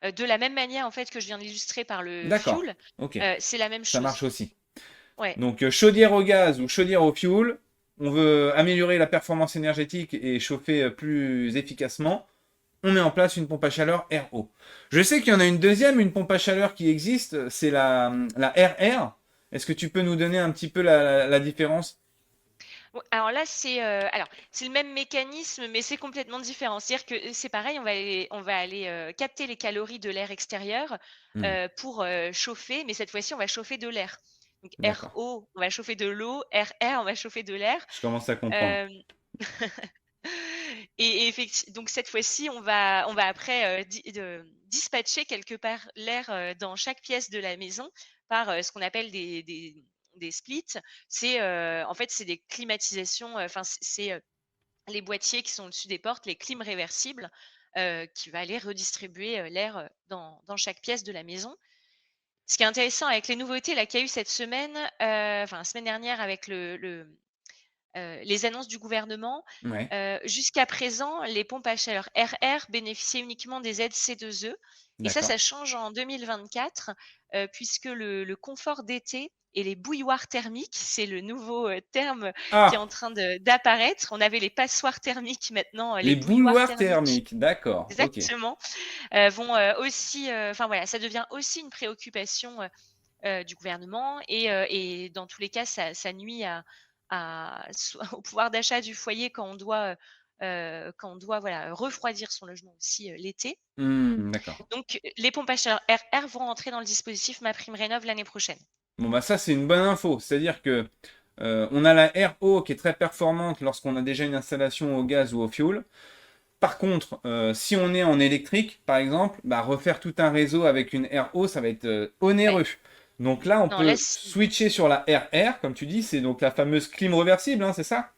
de la même manière, en fait, que je viens d'illustrer par le D'accord, fioul. ok, C'est la même ça marche chose. aussi. Ouais, Donc chaudière au gaz ou chaudière au fioul, on veut améliorer la performance énergétique et chauffer plus efficacement. On met en place une pompe à chaleur RO. Je sais qu'il y en a une deuxième, une pompe à chaleur qui existe, c'est la RR. Est-ce que tu peux nous donner un petit peu la différence? alors là, c'est le même mécanisme, mais c'est complètement différent. C'est-à-dire que, c'est pareil, on va aller, capter les calories de l'air extérieur, Hmm, pour, chauffer, mais cette fois-ci, on va chauffer de l'air. Donc d'accord, RO, on va chauffer de l'eau, RR, on va chauffer de l'air. je commence à comprendre. Hem et donc cette fois-ci, on va après, dispatcher quelque part l'air, dans chaque pièce de la maison par, ce qu'on appelle des splits. En fait, c'est des climatisations, enfin, les boîtiers qui sont au-dessus des portes, les clims réversibles, qui va aller redistribuer, l'air, dans chaque pièce de la maison. Ce qui est intéressant avec les nouveautés là qu'il y a eu cette semaine, enfin la semaine dernière avec les annonces du gouvernement, Ouais, jusqu'à présent, les pompes à chaleur RR bénéficiaient uniquement des aides C2E et ça, d'accord. ça change en 2024, puisque le confort d'été et les bouilloires thermiques, c'est le nouveau, terme qui est Ah, en train d'apparaître. On avait les passoires thermiques, maintenant, les les bouilloires bouilloires thermiques thermiques, d'accord, ok. exactement, vont, aussi, enfin voilà, ça devient aussi une préoccupation, du gouvernement et dans tous les cas, ça nuit au pouvoir d'achat du foyer quand on doit, voilà, refroidir son logement aussi, l'été. Hmm, d'accord. Donc les pompes à chaleur RR vont entrer dans le dispositif MaPrimeRénov' l'année prochaine. Bon, bah ça, c'est une bonne info. C'est-à-dire que on a la RO qui est très performante lorsqu'on a déjà une installation au gaz ou au fioul. Par contre, si on est en électrique, par exemple, bah, refaire tout un réseau avec une RO, ça va être Ouais. onéreux. Donc là, on Non, là, peut switcher sur la RR, comme tu dis, c'est donc la fameuse clim réversible, hein, c'est ça?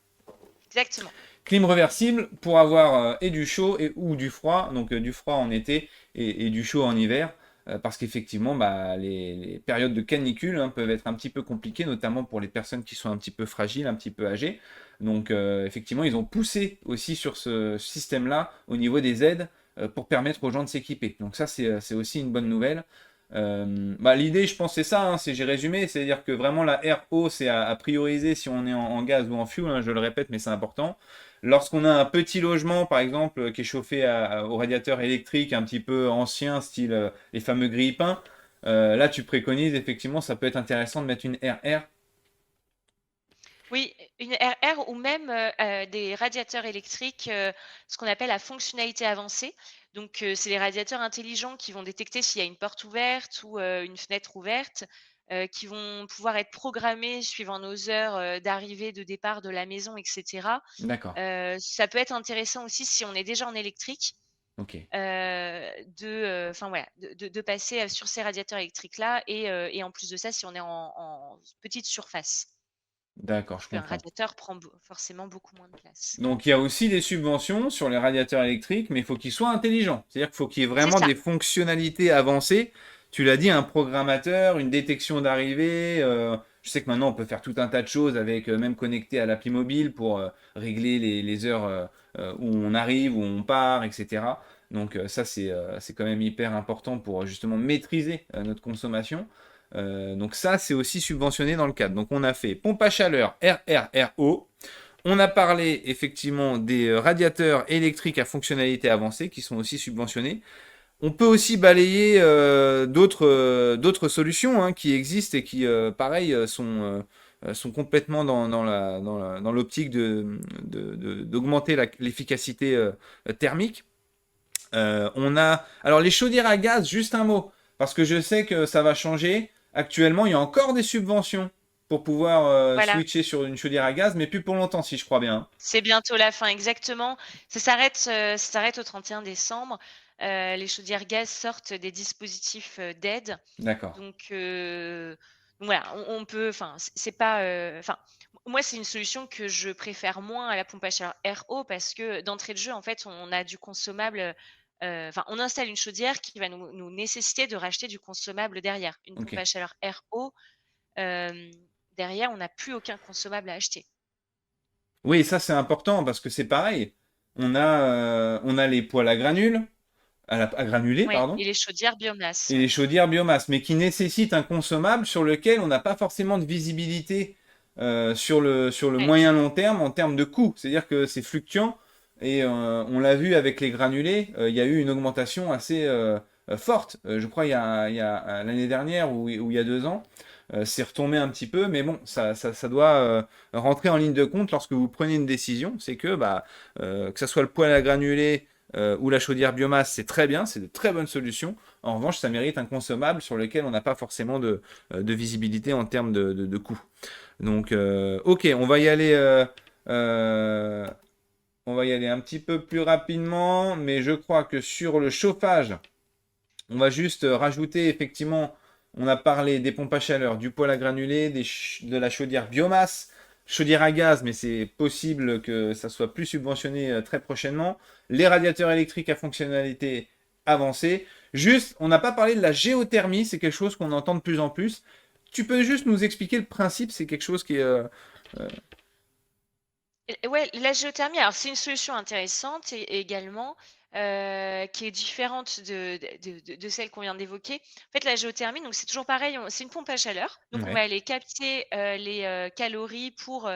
exactement. Clim réversible pour avoir et du chaud ou du froid, donc du froid en été et du chaud en hiver, parce qu'effectivement, bah, les périodes de canicule hein, peuvent être un petit peu compliquées, notamment pour les personnes qui sont un petit peu fragiles, un petit peu âgées. Donc effectivement, ils ont poussé aussi sur ce système-là au niveau des aides pour permettre aux gens de s'équiper. Donc ça, c'est aussi une bonne nouvelle. Bah, l'idée, je pense, c'est ça, hein, j'ai résumé, c'est-à-dire que vraiment la RO, c'est à prioriser si on est en gaz ou en fuel, hein, je le répète, mais c'est important. Lorsqu'on a un petit logement, par exemple, qui est chauffé au radiateur électrique un petit peu ancien, style les fameux grille-pains, là, tu préconises, effectivement, ça peut être intéressant de mettre une RR. Oui, une RR ou même, des radiateurs électriques, ce qu'on appelle à fonctionnalité avancée. Donc, c'est les radiateurs intelligents qui vont détecter s'il y a une porte ouverte ou, une fenêtre ouverte, qui vont pouvoir être programmés suivant nos heures, d'arrivée, de départ de la maison et cetera. D'accord, Ça peut être intéressant aussi si on est déjà en électrique, ok. enfin voilà, de passer, sur ces radiateurs électriques-là et en plus de ça, si on est en petite surface. D'accord, Parce je qu'un comprends. radiateur prend forcément beaucoup moins de place. Donc il y a aussi des subventions sur les radiateurs électriques, mais il faut qu'ils soient intelligents. C'est-à-dire qu'il faut qu'il y ait C'est vraiment ça, des fonctionnalités avancées. Tu l'as dit, un programmateur, une détection d'arrivée. Je sais que maintenant on peut faire tout un tas de choses avec même connecté à l'appli mobile pour régler les heures où on arrive, où on part, etc. Donc ça c'est quand même hyper important pour justement maîtriser notre consommation. Donc ça c'est aussi subventionné dans le cadre. Donc on a fait pompe à chaleur RRRO. On a parlé effectivement des radiateurs électriques à fonctionnalité avancée qui sont aussi subventionnés. On peut aussi balayer d'autres solutions hein, qui existent et qui, pareil, sont complètement dans l'optique d'augmenter l'efficacité thermique. Alors les chaudières à gaz, juste un mot, parce que je sais que ça va changer. Actuellement, il y a encore des subventions pour pouvoir Voilà, switcher sur une chaudière à gaz, mais plus pour longtemps, si je crois bien. c'est bientôt la fin, exactement. Ça s'arrête au 31 décembre. Les chaudières gaz sortent des dispositifs d'aide. D'accord. Donc voilà, on peut, enfin, c'est pas, enfin, moi, c'est une solution que je préfère moins à la pompe à chaleur RO parce que d'entrée de jeu, en fait, on a du consommable, enfin, on installe une chaudière qui va nous nécessiter de racheter du consommable derrière. Une Ok. pompe à chaleur RO, hem, derrière, on n'a plus aucun consommable à acheter. Oui, ça c'est important parce que c'est pareil. On a les poêles à granules, à granulés, Ouais, pardon, et les chaudières biomasse, et les ouais. chaudières biomasse, mais qui nécessitent un consommable sur lequel on n'a pas forcément de visibilité sur le Ouais, moyen long terme en termes de coût. C'est-à-dire que c'est fluctuant et on l'a vu avec les granulés, il y a eu une augmentation assez forte. Je crois il y a l'année dernière ou il y a 2 ans, c'est retombé un petit peu, mais bon, ça doit rentrer en ligne de compte lorsque vous prenez une décision. C'est que ça soit le poêle à granulés ou la chaudière biomasse, c'est très bien, c'est de très bonnes solutions. En revanche, ça mérite un consommable sur lequel on n'a pas forcément de visibilité en termes de coût. Donc, ok, euh, on va y aller un petit peu plus rapidement, mais je crois que sur le chauffage, on va juste rajouter effectivement, on a parlé des pompes à chaleur, du poêle à granulés, de la chaudière biomasse, chaudière à gaz, mais c'est possible que ça soit plus subventionné très prochainement. Les radiateurs électriques à fonctionnalité avancée. Juste, on n'a pas parlé de la géothermie, c'est quelque chose qu'on entend de plus en plus. Tu peux juste nous expliquer le principe, c'est quelque chose qui est... euh, Et ouais, la géothermie, alors c'est une solution intéressante et également, qui est différente de celle qu'on vient d'évoquer. En fait, la géothermie, donc c'est toujours pareil, c'est une pompe à chaleur. Donc on va Ouais. aller capter, les, calories pour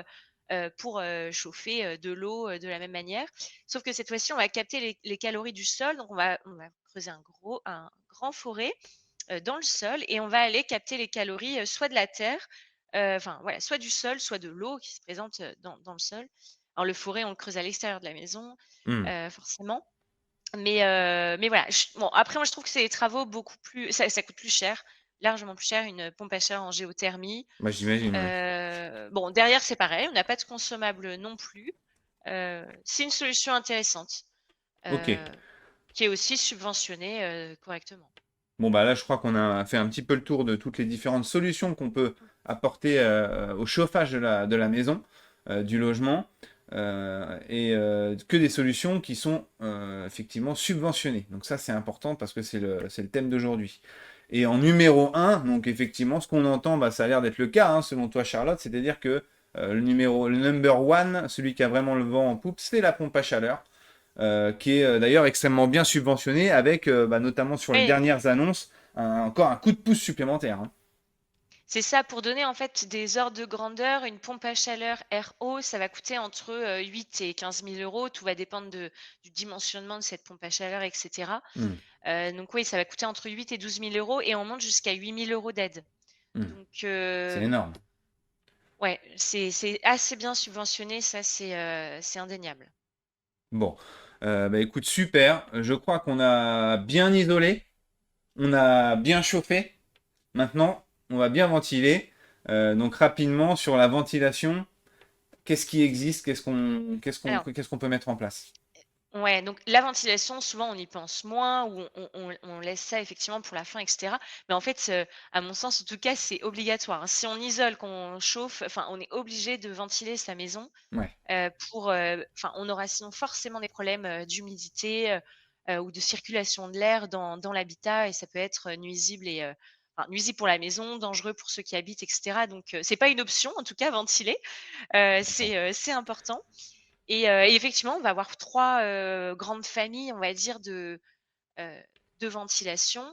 chauffer, de l'eau, de la même manière. Sauf que cette fois-ci, on va capter les calories du sol. Donc on va creuser un grand forêt, dans le sol et on va aller capter les calories, soit de la terre, enfin voilà, soit du sol, soit de l'eau qui se présente, dans le sol. Alors le forêt, on le creuse à l'extérieur de la maison, Hmm. forcément. Mais voilà, bon après moi je trouve que c'est des travaux beaucoup plus ça coûte plus cher, largement plus cher une pompe à chaleur en géothermie. Bah, j'imagine, ouais. Bon derrière c'est pareil, on n'a pas de consommable non plus. C'est une solution intéressante, Ok. heu, qui est aussi subventionnée, correctement. Bon, bah là, je crois qu'on a fait un petit peu le tour de toutes les différentes solutions qu'on peut apporter au chauffage de la maison, du logement, et que des solutions qui sont effectivement subventionnées. Donc ça, c'est important parce que c'est le thème d'aujourd'hui. Et en numéro un, donc effectivement, ce qu'on entend, bah, ça a l'air d'être le cas, hein, selon toi, Charlotte, c'est-à-dire que le number one, celui qui a vraiment le vent en poupe, c'est la pompe à chaleur qui est d'ailleurs extrêmement bien subventionné avec, bah, notamment sur les Oui. dernières annonces, encore un coup de pouce supplémentaire, hein. C'est ça, pour donner en fait des ordres de grandeur, une pompe à chaleur RO, ça va coûter entre 8 et 15 000 euros. Tout va dépendre du dimensionnement de cette pompe à chaleur, etc. Hmm, Donc oui, ça va coûter entre 8 et 12 000 euros et on monte jusqu'à 8 000 euros d'aide. hmm. Donc C'est énorme. ouais, c'est assez bien subventionné, ça c'est indéniable. Bon, bah, écoute, super. Je crois qu'on a bien isolé, on a bien chauffé. Maintenant, on va bien ventiler. Donc rapidement sur la ventilation, qu'est-ce qui existe, Alors, qu'est-ce qu'on peut mettre en place? ouais, donc la ventilation, souvent on y pense moins ou on laisse ça effectivement pour la fin, et cetera. Mais en fait, à mon sens, en tout cas, c'est obligatoire, hein. Si on isole, qu'on chauffe, enfin, on est obligé de ventiler sa maison, Ouais, enfin, on aura sinon forcément des problèmes, d'humidité, ou de circulation de l'air dans l'habitat et ça peut être, nuisible enfin, nuisible pour la maison, dangereux pour ceux qui habitent, et cetera. Donc, c'est pas une option en tout cas, ventiler, d'accord. c'est important. Et effectivement, on va avoir 3 grandes familles, on va dire, heu, de ventilation.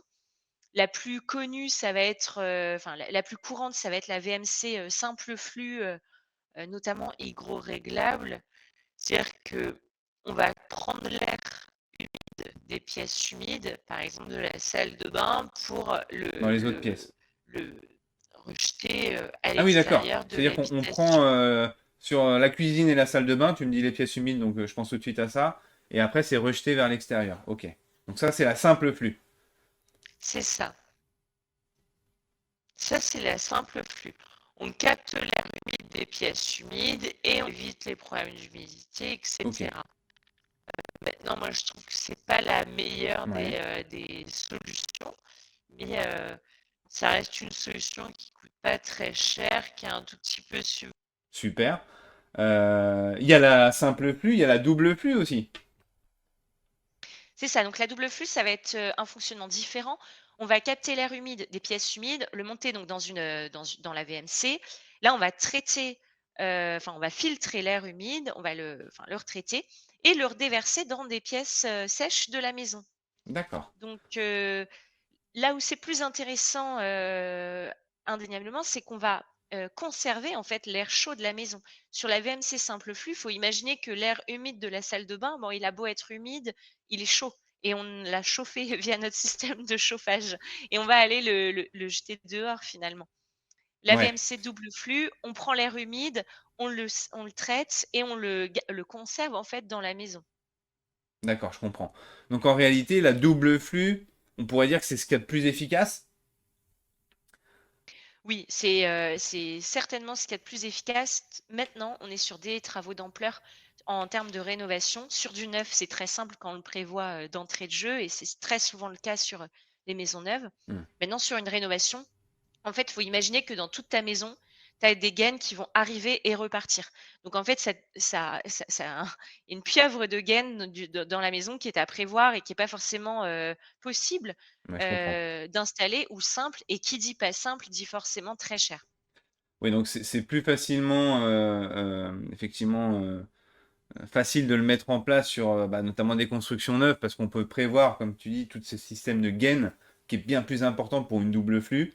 La plus connue, ça va être, enfin la plus courante, ça va être la VMC, simple flux, notamment hygroréglable. C'est-à-dire qu'on va prendre l'air des pièces humides, par exemple de la salle de bain, pour Dans les autres pièces. le rejeter à Ah oui, d'accord. l'extérieur de C'est-à-dire la qu'on pièce prend humide. sur la cuisine et la salle de bain, tu me dis les pièces humides, donc je pense tout de suite à ça. Et après, c'est rejeté vers l'extérieur. Ok. Donc ça, c'est la simple flux. C'est ça. Ça, c'est la simple flux. On capte l'air humide des pièces humides et on évite les problèmes d'humidité, Ok. etc. Maintenant, moi, je trouve que c'est pas la meilleure Ouais. des solutions, mais ça reste une solution qui coûte pas très cher, qui est un tout petit peu Super. Il y a la simple flux, il y a la double flux aussi. C'est ça, donc la double flux, ça va être un fonctionnement différent. On va capter l'air humide des pièces humides, le monter donc dans la VMC. Là, on va traiter, enfin, on va filtrer l'air humide, on va le retraiter et le redéverser dans des pièces sèches de la maison. D'accord. Donc, là où c'est plus intéressant, indéniablement, c'est qu'on va, conserver en fait l'air chaud de la maison. Sur la VMC simple flux, il faut imaginer que l'air humide de la salle de bain, bon, il a beau être humide, il est chaud et on l'a chauffé via notre système de chauffage et on va aller le jeter dehors finalement. La Ouais. VMC double flux, on prend l'air humide, on le traite et on le conserve en fait dans la maison. D'accord, je comprends. Donc en réalité, la double flux, on pourrait dire que c'est ce qu'il y a de plus efficace. Oui, c'est certainement ce qu'il y a de plus efficace. Maintenant, on est sur des travaux d'ampleur en termes de rénovation. Sur du neuf, c'est très simple quand on le prévoit, d'entrée de jeu et c'est très souvent le cas sur, les maisons neuves. Hmm. Maintenant, sur une rénovation, en fait, il faut imaginer que dans toute ta maison, tu as des gaines qui vont arriver et repartir. Donc en fait, ça il y a une pieuvre de gaines dans la maison qui est à prévoir et qui est pas forcément, possible, Ouais, je comprends. d'installer ou simple et qui dit pas simple dit forcément très cher. Oui, donc c'est plus facilement, effectivement, facile de le mettre en place sur bah, notamment des constructions neuves parce qu'on peut prévoir, comme tu dis, tous ces systèmes de gaines qui est bien plus important pour une double flux.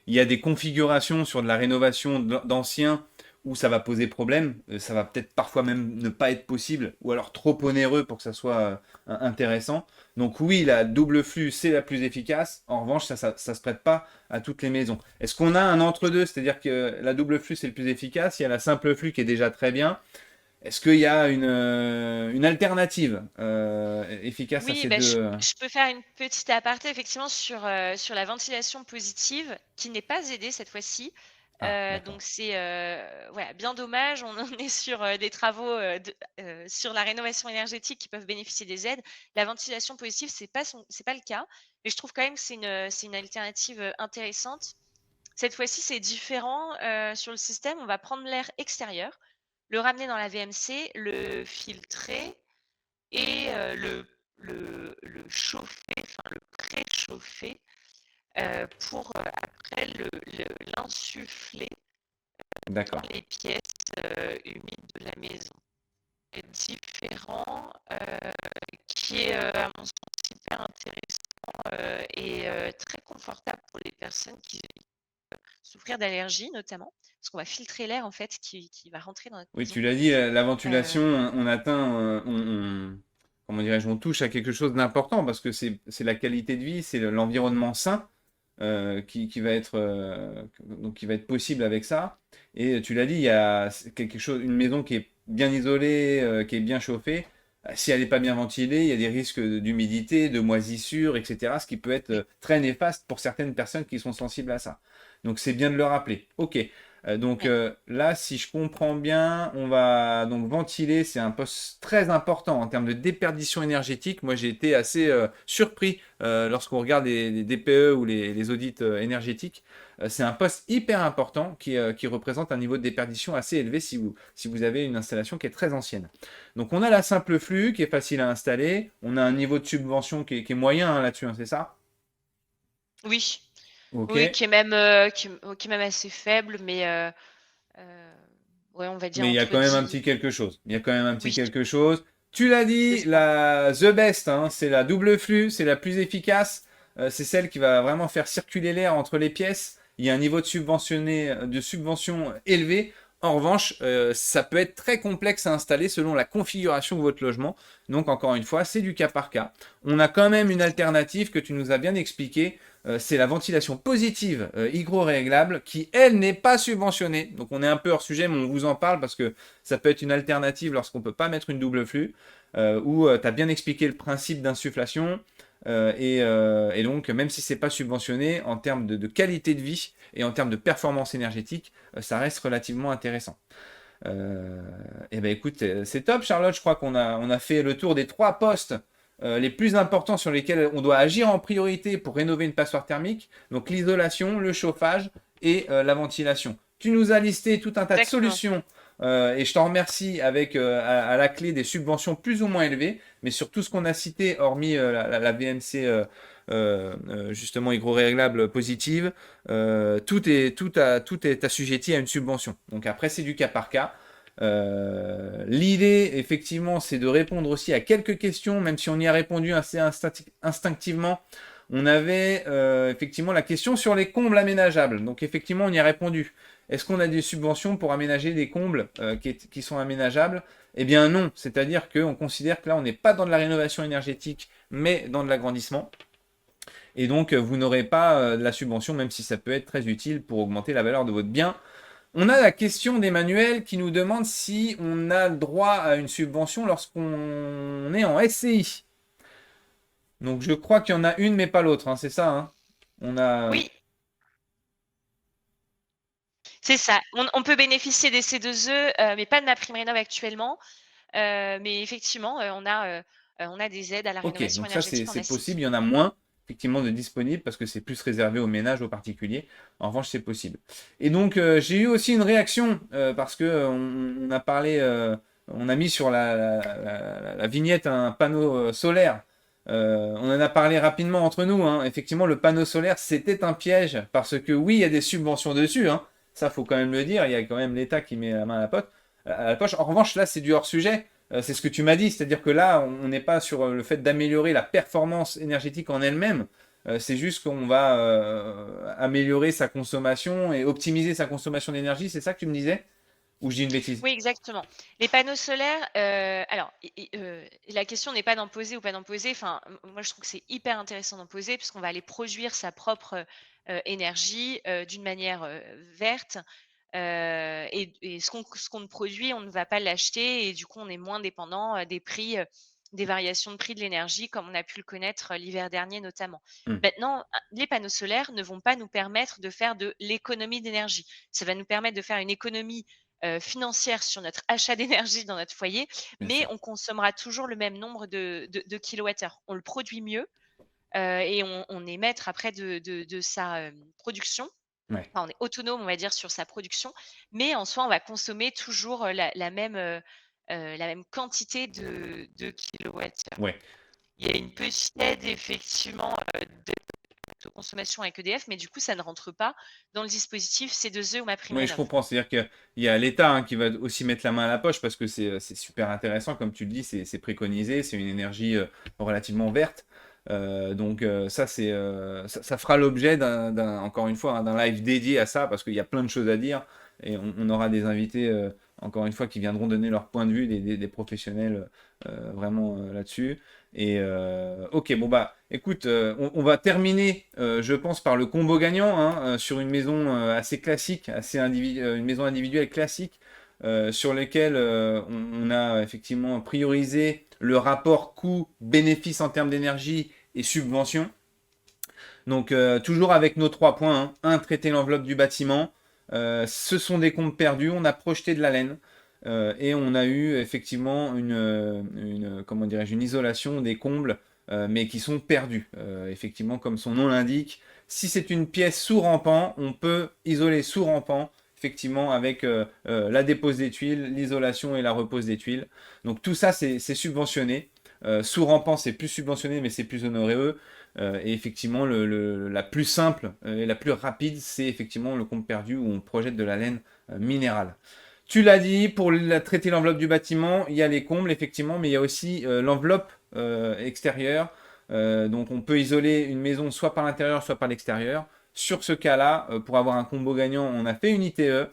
Il y a des configurations sur de la rénovation d'anciens où ça va poser problème. Ça va peut-être parfois même ne pas être possible ou alors trop onéreux pour que ça soit intéressant. Donc oui, la double flux, c'est la plus efficace. En revanche, ça se prête pas à toutes les maisons. Est-ce qu'on a un entre-deux? C'est-à-dire que la double flux, c'est le plus efficace. Il y a la simple flux qui est déjà très bien. Est-ce qu'il y a une alternative efficace à Oui, ces bah, deux je peux faire une petite aparté effectivement sur la ventilation positive qui n'est pas aidée cette fois-ci. Ah, Donc d'accord. c'est, voilà, bien dommage. On en est sur, des travaux, sur la rénovation énergétique qui peuvent bénéficier des aides. La ventilation positive, c'est pas le cas, mais je trouve quand même que c'est une alternative, intéressante. Cette fois-ci, c'est différent, sur le système. On va prendre l'air extérieur, le ramener dans la VMC, le filtrer et le chauffer, enfin le préchauffer, pour, après l'insuffler dans D'accord. les pièces, humides de la maison. C'est différent, qui est, à mon sens hyper intéressant, et très confortable pour les personnes qui souffrir d'allergies notamment, parce qu'on va filtrer l'air en fait qui va rentrer dans notre Oui, maison. tu l'as dit, la ventilation, Heu, on atteint, comment dirais-je, on touche à quelque chose d'important parce que c'est la qualité de vie, c'est l'environnement sain qui va être, donc qui va être possible avec ça. Et tu l'as dit, il y a quelque chose, une maison qui est bien isolée, qui est bien chauffée. Si elle n'est pas bien ventilée, il y a des risques d'humidité, de moisissure, etc. Ce qui peut être oui, très néfaste pour certaines personnes qui sont sensibles à ça. Donc c'est bien de le rappeler. Ok. Donc ouais. là, si je comprends bien, on va donc ventiler, c'est un poste très important en termes de déperdition énergétique. Moi, j'ai été assez surpris lorsqu'on regarde les DPE ou les audits énergétiques. C'est un poste hyper important qui représente un niveau de déperdition assez élevé si vous avez une installation qui est très ancienne. Donc on a la simple flux qui est facile à installer. On a un niveau de subvention qui est moyen hein, là-dessus, hein, c'est ça? Oui, Ok. oui, qui est même assez faible, mais heu, ouais, on va dire Mais il y a entre quand même un 10. petit quelque chose. Il y a quand même un petit Oui, quelque chose. Tu l'as c'est dit, ça. la The Best, hein, c'est la double flux, c'est la plus efficace. C'est celle qui va vraiment faire circuler l'air entre les pièces. Il y a un niveau de subvention élevé. En revanche, ça peut être très complexe à installer selon la configuration de votre logement. Donc encore une fois, c'est du cas par cas. On a quand même une alternative que tu nous as bien expliquée. C'est la ventilation positive hydro-réglable qui, elle, n'est pas subventionnée. Donc on est un peu hors sujet, mais on vous en parle parce que ça peut être une alternative lorsqu'on ne peut pas mettre une double flux. Où tu as bien expliqué le principe d'insufflation. Et donc, même si c'est pas subventionné, en termes de qualité de vie et en termes de performance énergétique, ça reste relativement intéressant. Et ben écoute, c'est top, Charlotte. Je crois qu'on a fait le tour des 3 postes les plus importants sur lesquels on doit agir en priorité pour rénover une passoire thermique. Donc l'isolation, le chauffage et la ventilation. Tu nous as listé tout un tas de Exactement. solutions et je t'en remercie avec à la clé des subventions plus ou moins élevées, mais sur tout ce qu'on a cité, hormis la VMC justement hydro-réglable positive, tout est assujetti à une subvention. Donc après, c'est du cas par cas. L'idée, effectivement, c'est de répondre aussi à quelques questions, même si on y a répondu assez instinctivement. On avait effectivement la question sur les combles aménageables. Donc effectivement, on y a répondu. Est-ce qu'on a des subventions pour aménager des combles qui sont aménageables? Eh bien non, c'est-à-dire qu'on considère que là, on n'est pas dans de la rénovation énergétique, mais dans de l'agrandissement. Et donc, vous n'aurez pas de la subvention, même si ça peut être très utile pour augmenter la valeur de votre bien. On a la question d'Emmanuel qui nous demande si on a le droit à une subvention lorsqu'on est en SCI. Donc, je crois qu'il y en a une, mais pas l'autre, hein, c'est ça, hein. On a... Oui, c'est ça. On peut bénéficier des C2E, mais pas de MaPrimeRénov' actuellement. Mais effectivement, on a des aides à la Ok, rénovation donc ça, énergétique en c'est SCI. possible. Il y en a moins, effectivement, de disponibles parce que c'est plus réservé aux ménages, aux particuliers. En revanche, c'est possible. Et donc, j'ai eu aussi une réaction parce que on a parlé, on a mis sur la vignette un panneau solaire. On en a parlé rapidement entre nous, hein. Effectivement, le panneau solaire, c'était un piège parce que oui, il y a des subventions dessus, hein. Ça, faut quand même le dire. Il y a quand même l'État qui met la main à la poche. En revanche, là, c'est du hors sujet. C'est ce que tu m'as dit, c'est-à-dire que là, on n'est pas sur le fait d'améliorer la performance énergétique en elle-même. C'est juste qu'on va améliorer sa consommation et optimiser sa consommation d'énergie. C'est ça que tu me disais? Ou je dis une bêtise? Oui, exactement. Les panneaux solaires, alors, la question n'est pas d'en poser ou pas d'en poser. Enfin, moi, je trouve que c'est hyper intéressant d'en poser puisqu'on va aller produire sa propre énergie d'une manière verte. Et ce qu'on produit, on ne va pas l'acheter et du coup, on est moins dépendant des prix, des variations de prix de l'énergie comme on a pu le connaître l'hiver dernier notamment. Hmm, Maintenant, les panneaux solaires ne vont pas nous permettre de faire de l'économie d'énergie. Ça va nous permettre de faire une économie financière sur notre achat d'énergie dans notre foyer, bien mais sûr. on consommera toujours le même nombre de kilowattheures. On le produit mieux et on est maître après de sa production. Ouais. Enfin, on est autonome, on va dire, sur sa production, mais en soi, on va consommer toujours la même quantité de kilowattheures. Ouais. Il y a une petite aide effectivement de consommation avec EDF, mais du coup, ça ne rentre pas dans le dispositif C2E ou Oui, je MaPrimeRénov'. comprends. C'est-à-dire qu'il y a l'État hein, qui va aussi mettre la main à la poche parce que c'est super intéressant, comme tu le dis, c'est préconisé, c'est une énergie relativement verte. Donc ça, ça fera l'objet encore une fois, hein, d'un live dédié à ça parce qu'il y a plein de choses à dire et on aura des invités, encore une fois, qui viendront donner leur point de vue, des professionnels vraiment là-dessus. Et ok, bon bah, écoute, on va terminer, je pense, par le combo gagnant hein, sur une maison assez classique, une maison individuelle classique, sur laquelle on a effectivement priorisé le rapport coût-bénéfice en termes d'énergie et subvention. Donc toujours avec nos 3 points, hein. Un, traiter l'enveloppe du bâtiment. Ce sont des comptes perdus, on a projeté de la laine. Et on a eu effectivement comment dirais-je, une isolation des combles, mais qui sont perdus. Effectivement, comme son nom l'indique, si c'est une pièce sous rampant, on peut isoler sous rampant, effectivement, avec la dépose des tuiles, l'isolation et la repose des tuiles. Donc tout ça, c'est subventionné. Sous rampant, c'est plus subventionné, mais c'est plus onéreux. Et effectivement, la plus simple et la plus rapide, c'est effectivement le compte perdu où on projette de la laine minérale. Tu l'as dit, pour traiter l'enveloppe du bâtiment, il y a les combles, effectivement, mais il y a aussi l'enveloppe extérieure. Donc on peut isoler une maison soit par l'intérieur, soit par l'extérieur. Sur ce cas-là, pour avoir un combo gagnant, on a fait une ITE.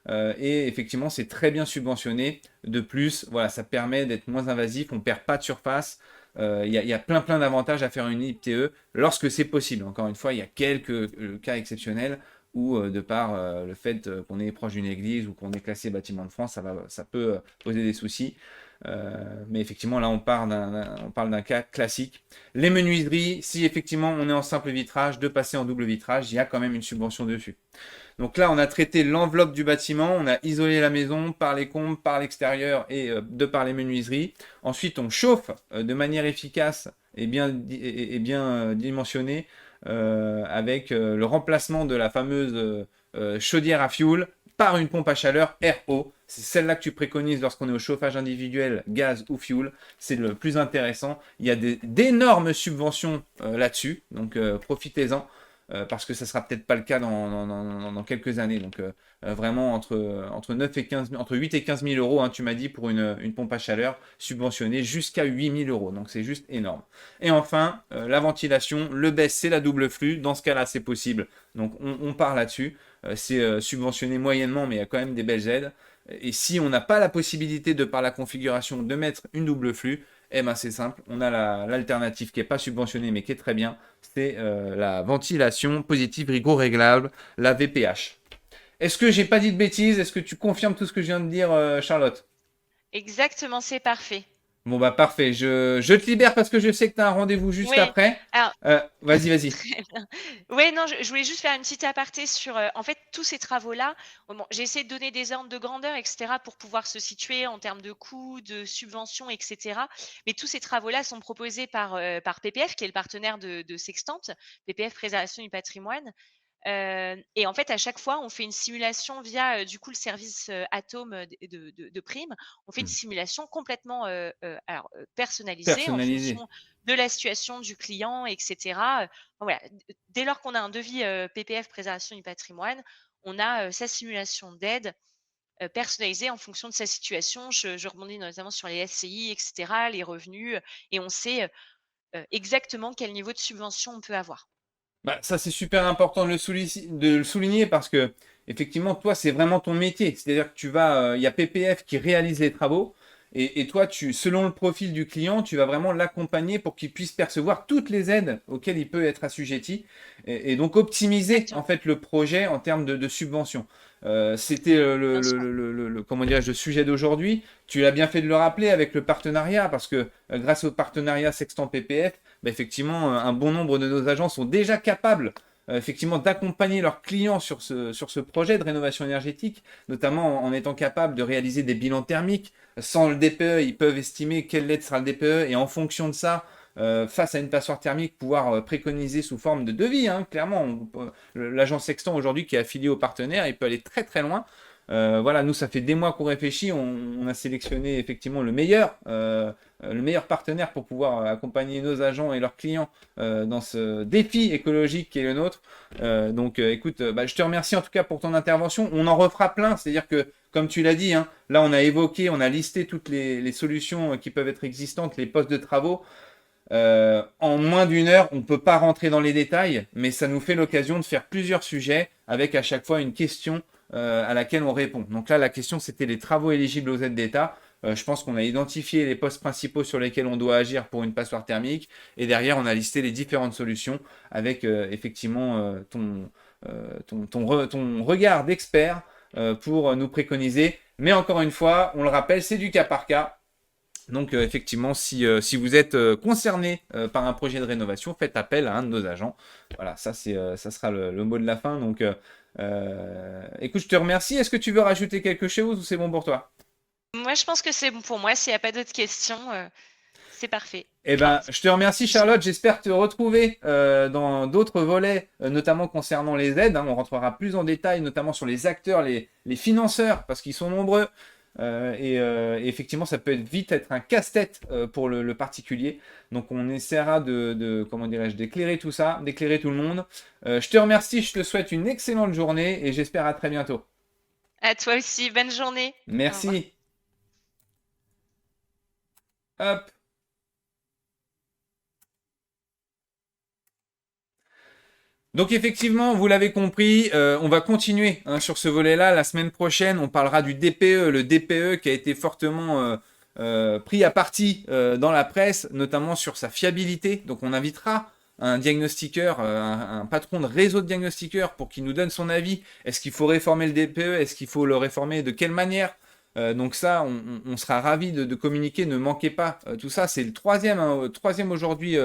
Et effectivement, c'est très bien subventionné. De plus, voilà, ça permet d'être moins invasif, on perd pas de surface. Il y a plein d'avantages à faire une IPTE lorsque c'est possible. Encore une fois, il y a quelques cas exceptionnels où, de par le fait qu'on est proche d'une église ou qu'on est classé bâtiment de France, ça peut poser des soucis. Mais effectivement, là, on parle d'un cas classique. Les menuiseries, si effectivement on est en simple vitrage, de passer en double vitrage, il y a quand même une subvention dessus. Donc là, on a traité l'enveloppe du bâtiment, on a isolé la maison par les combles, par l'extérieur et de par les menuiseries. Ensuite, on chauffe de manière efficace et bien dimensionnée avec le remplacement de la fameuse chaudière à fioul par une pompe à chaleur RO. C'est celle-là que tu préconises lorsqu'on est au chauffage individuel, gaz ou fioul. C'est le plus intéressant. Il y a d'énormes subventions là-dessus, donc profitez-en. Parce que ça sera peut-être pas le cas dans quelques années. Donc vraiment entre 9 et 15, entre 8 et 15 000 euros, hein, tu m'as dit, pour une pompe à chaleur subventionnée jusqu'à 8 000 euros. Donc c'est juste énorme. Et enfin, la ventilation, le BESS, c'est la double flux. Dans ce cas-là, c'est possible. Donc on part là-dessus. C'est subventionné moyennement, mais il y a quand même des belles aides. Et si on n'a pas la possibilité, de par la configuration, de mettre une double flux, eh ben c'est simple, on a l'alternative qui n'est pas subventionnée mais qui est très bien, c'est la ventilation positive réglable, la VPH. Est-ce que j'ai pas dit de bêtises? Est-ce que tu confirmes tout ce que je viens de dire, Charlotte? Exactement, c'est parfait. Bon bah parfait, je te libère parce que je sais que tu as un rendez-vous juste Oui, après. alors Vas-y. très bien. Ouais, non, je voulais juste faire une petite aparté sur, en fait, tous ces travaux-là. Bon, j'ai essayé de donner des ordres de grandeur, et cetera, pour pouvoir se situer en termes de coûts, de subventions, et cetera. Mais tous ces travaux-là sont proposés par PPF, qui est le partenaire de Sextante, PPF Préservation du patrimoine. Et en fait, à chaque fois, on fait une simulation via, du coup, le service, Atome, de Prime. On fait une Hmm. simulation complètement, personnalisée en Personnalisé. fonction de la situation du client, et cetera. Voilà, dès lors qu'on a un devis, PPF Préservation du patrimoine, on a, sa simulation d'aide, personnalisée en fonction de sa situation. Je rebondis notamment sur les SCI, et cetera, les revenus, et on sait, exactement quel niveau de subvention on peut avoir. Bah, ça, c'est super important de le souligner parce que, effectivement, toi, c'est vraiment ton métier. C'est-à-dire que il y a PPF qui réalise les travaux et toi, selon le profil du client, tu vas vraiment l'accompagner pour qu'il puisse percevoir toutes les aides auxquelles il peut être assujetti et donc optimiser, en Exactement, fait, le projet en termes de subvention. C'était bien sûr. comment dirais-je, le sujet d'aujourd'hui. Tu l'as bien fait de le rappeler avec le partenariat parce que grâce au partenariat Sextant PPF, bah, effectivement, un bon nombre de nos agents sont déjà capables effectivement d'accompagner leurs clients sur ce projet de rénovation énergétique, notamment en étant capables de réaliser des bilans thermiques. Sans le DPE, ils peuvent estimer quelle LED sera le DPE et en fonction de ça, face à une passoire thermique, pouvoir préconiser sous forme de devis. Hein, clairement, l'agent Sextant aujourd'hui qui est affilié au partenaire, il peut aller très très loin. Voilà, nous, ça fait des mois qu'on réfléchit. On a sélectionné effectivement le meilleur partenaire pour pouvoir accompagner nos agents et leurs clients dans ce défi écologique qui est le nôtre. Donc, écoute, bah, je te remercie en tout cas pour ton intervention. On en refera plein. C'est-à-dire que, comme tu l'as dit, hein, là, on a listé toutes les solutions qui peuvent être existantes, les postes de travaux. En moins d'une heure, on ne peut pas rentrer dans les détails, mais ça nous fait l'occasion de faire plusieurs sujets avec à chaque fois une question à laquelle on répond. Donc là, la question, c'était les travaux éligibles aux aides d'État. Je pense qu'on a identifié les postes principaux sur lesquels on doit agir pour une passoire thermique. Et derrière, on a listé les différentes solutions avec effectivement ton regard d'expert pour nous préconiser. Mais encore une fois, on le rappelle, c'est du cas par cas. Donc effectivement, si vous êtes concerné par un projet de rénovation, faites appel à un de nos agents. Voilà, ça sera le mot de la fin. Donc écoute, je te remercie. Est-ce que tu veux rajouter quelque chose ou c'est bon pour toi? Moi, je pense que c'est bon pour moi. S'il n'y a pas d'autres questions, c'est parfait. Eh ben, je te remercie J'ai- Charlotte. J'espère te retrouver dans d'autres volets, notamment concernant les aides. Hein. On rentrera plus en détail, notamment sur les acteurs, les financeurs, parce qu'ils sont nombreux. Et effectivement, ça peut vite être un casse-tête pour le particulier. Donc, on essaiera comment dirais-je, d'éclairer tout ça, d'éclairer tout le monde. Je te remercie, je te souhaite une excellente journée et j'espère à très bientôt. À toi aussi, bonne journée. Au revoir. Merci. Hop. Donc effectivement, vous l'avez compris, on va continuer sur ce volet-là. La semaine prochaine, on parlera du DPE, le DPE qui a été fortement pris à partie dans la presse, notamment sur sa fiabilité. Donc on invitera un diagnostiqueur, un patron de réseau de diagnostiqueurs pour qu'il nous donne son avis. Est-ce qu'il faut réformer le DPE? Est-ce qu'il faut le réformer? De quelle manière? Donc ça, on sera ravis de communiquer. Ne manquez pas tout ça. C'est le troisième aujourd'hui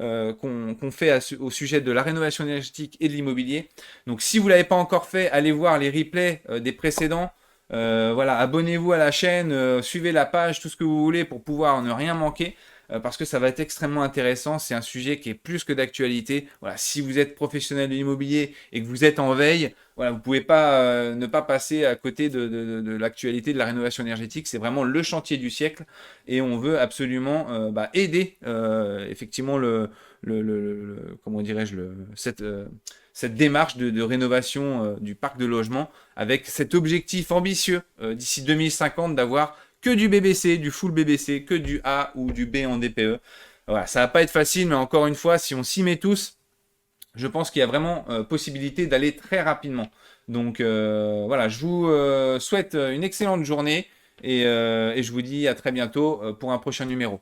qu'on fait au sujet de la rénovation énergétique et de l'immobilier. Donc si vous ne l'avez pas encore fait, allez voir les replays des précédents. Voilà, abonnez-vous à la chaîne, suivez la page, tout ce que vous voulez pour pouvoir ne rien manquer. Parce que ça va être extrêmement intéressant. C'est un sujet qui est plus que d'actualité. Voilà, si vous êtes professionnel de l'immobilier et que vous êtes en veille, voilà, vous ne pouvez pas ne pas passer à côté de l'actualité de la rénovation énergétique. C'est vraiment le chantier du siècle et on veut absolument aider effectivement comment dirais-je cette démarche de rénovation du parc de logement avec cet objectif ambitieux d'ici 2050 d'avoir que du BBC, du full BBC, que du A ou du B en DPE. Voilà, ça va pas être facile, mais encore une fois, si on s'y met tous, je pense qu'il y a vraiment possibilité d'aller très rapidement. Donc voilà, je vous souhaite une excellente journée et je vous dis à très bientôt pour un prochain numéro.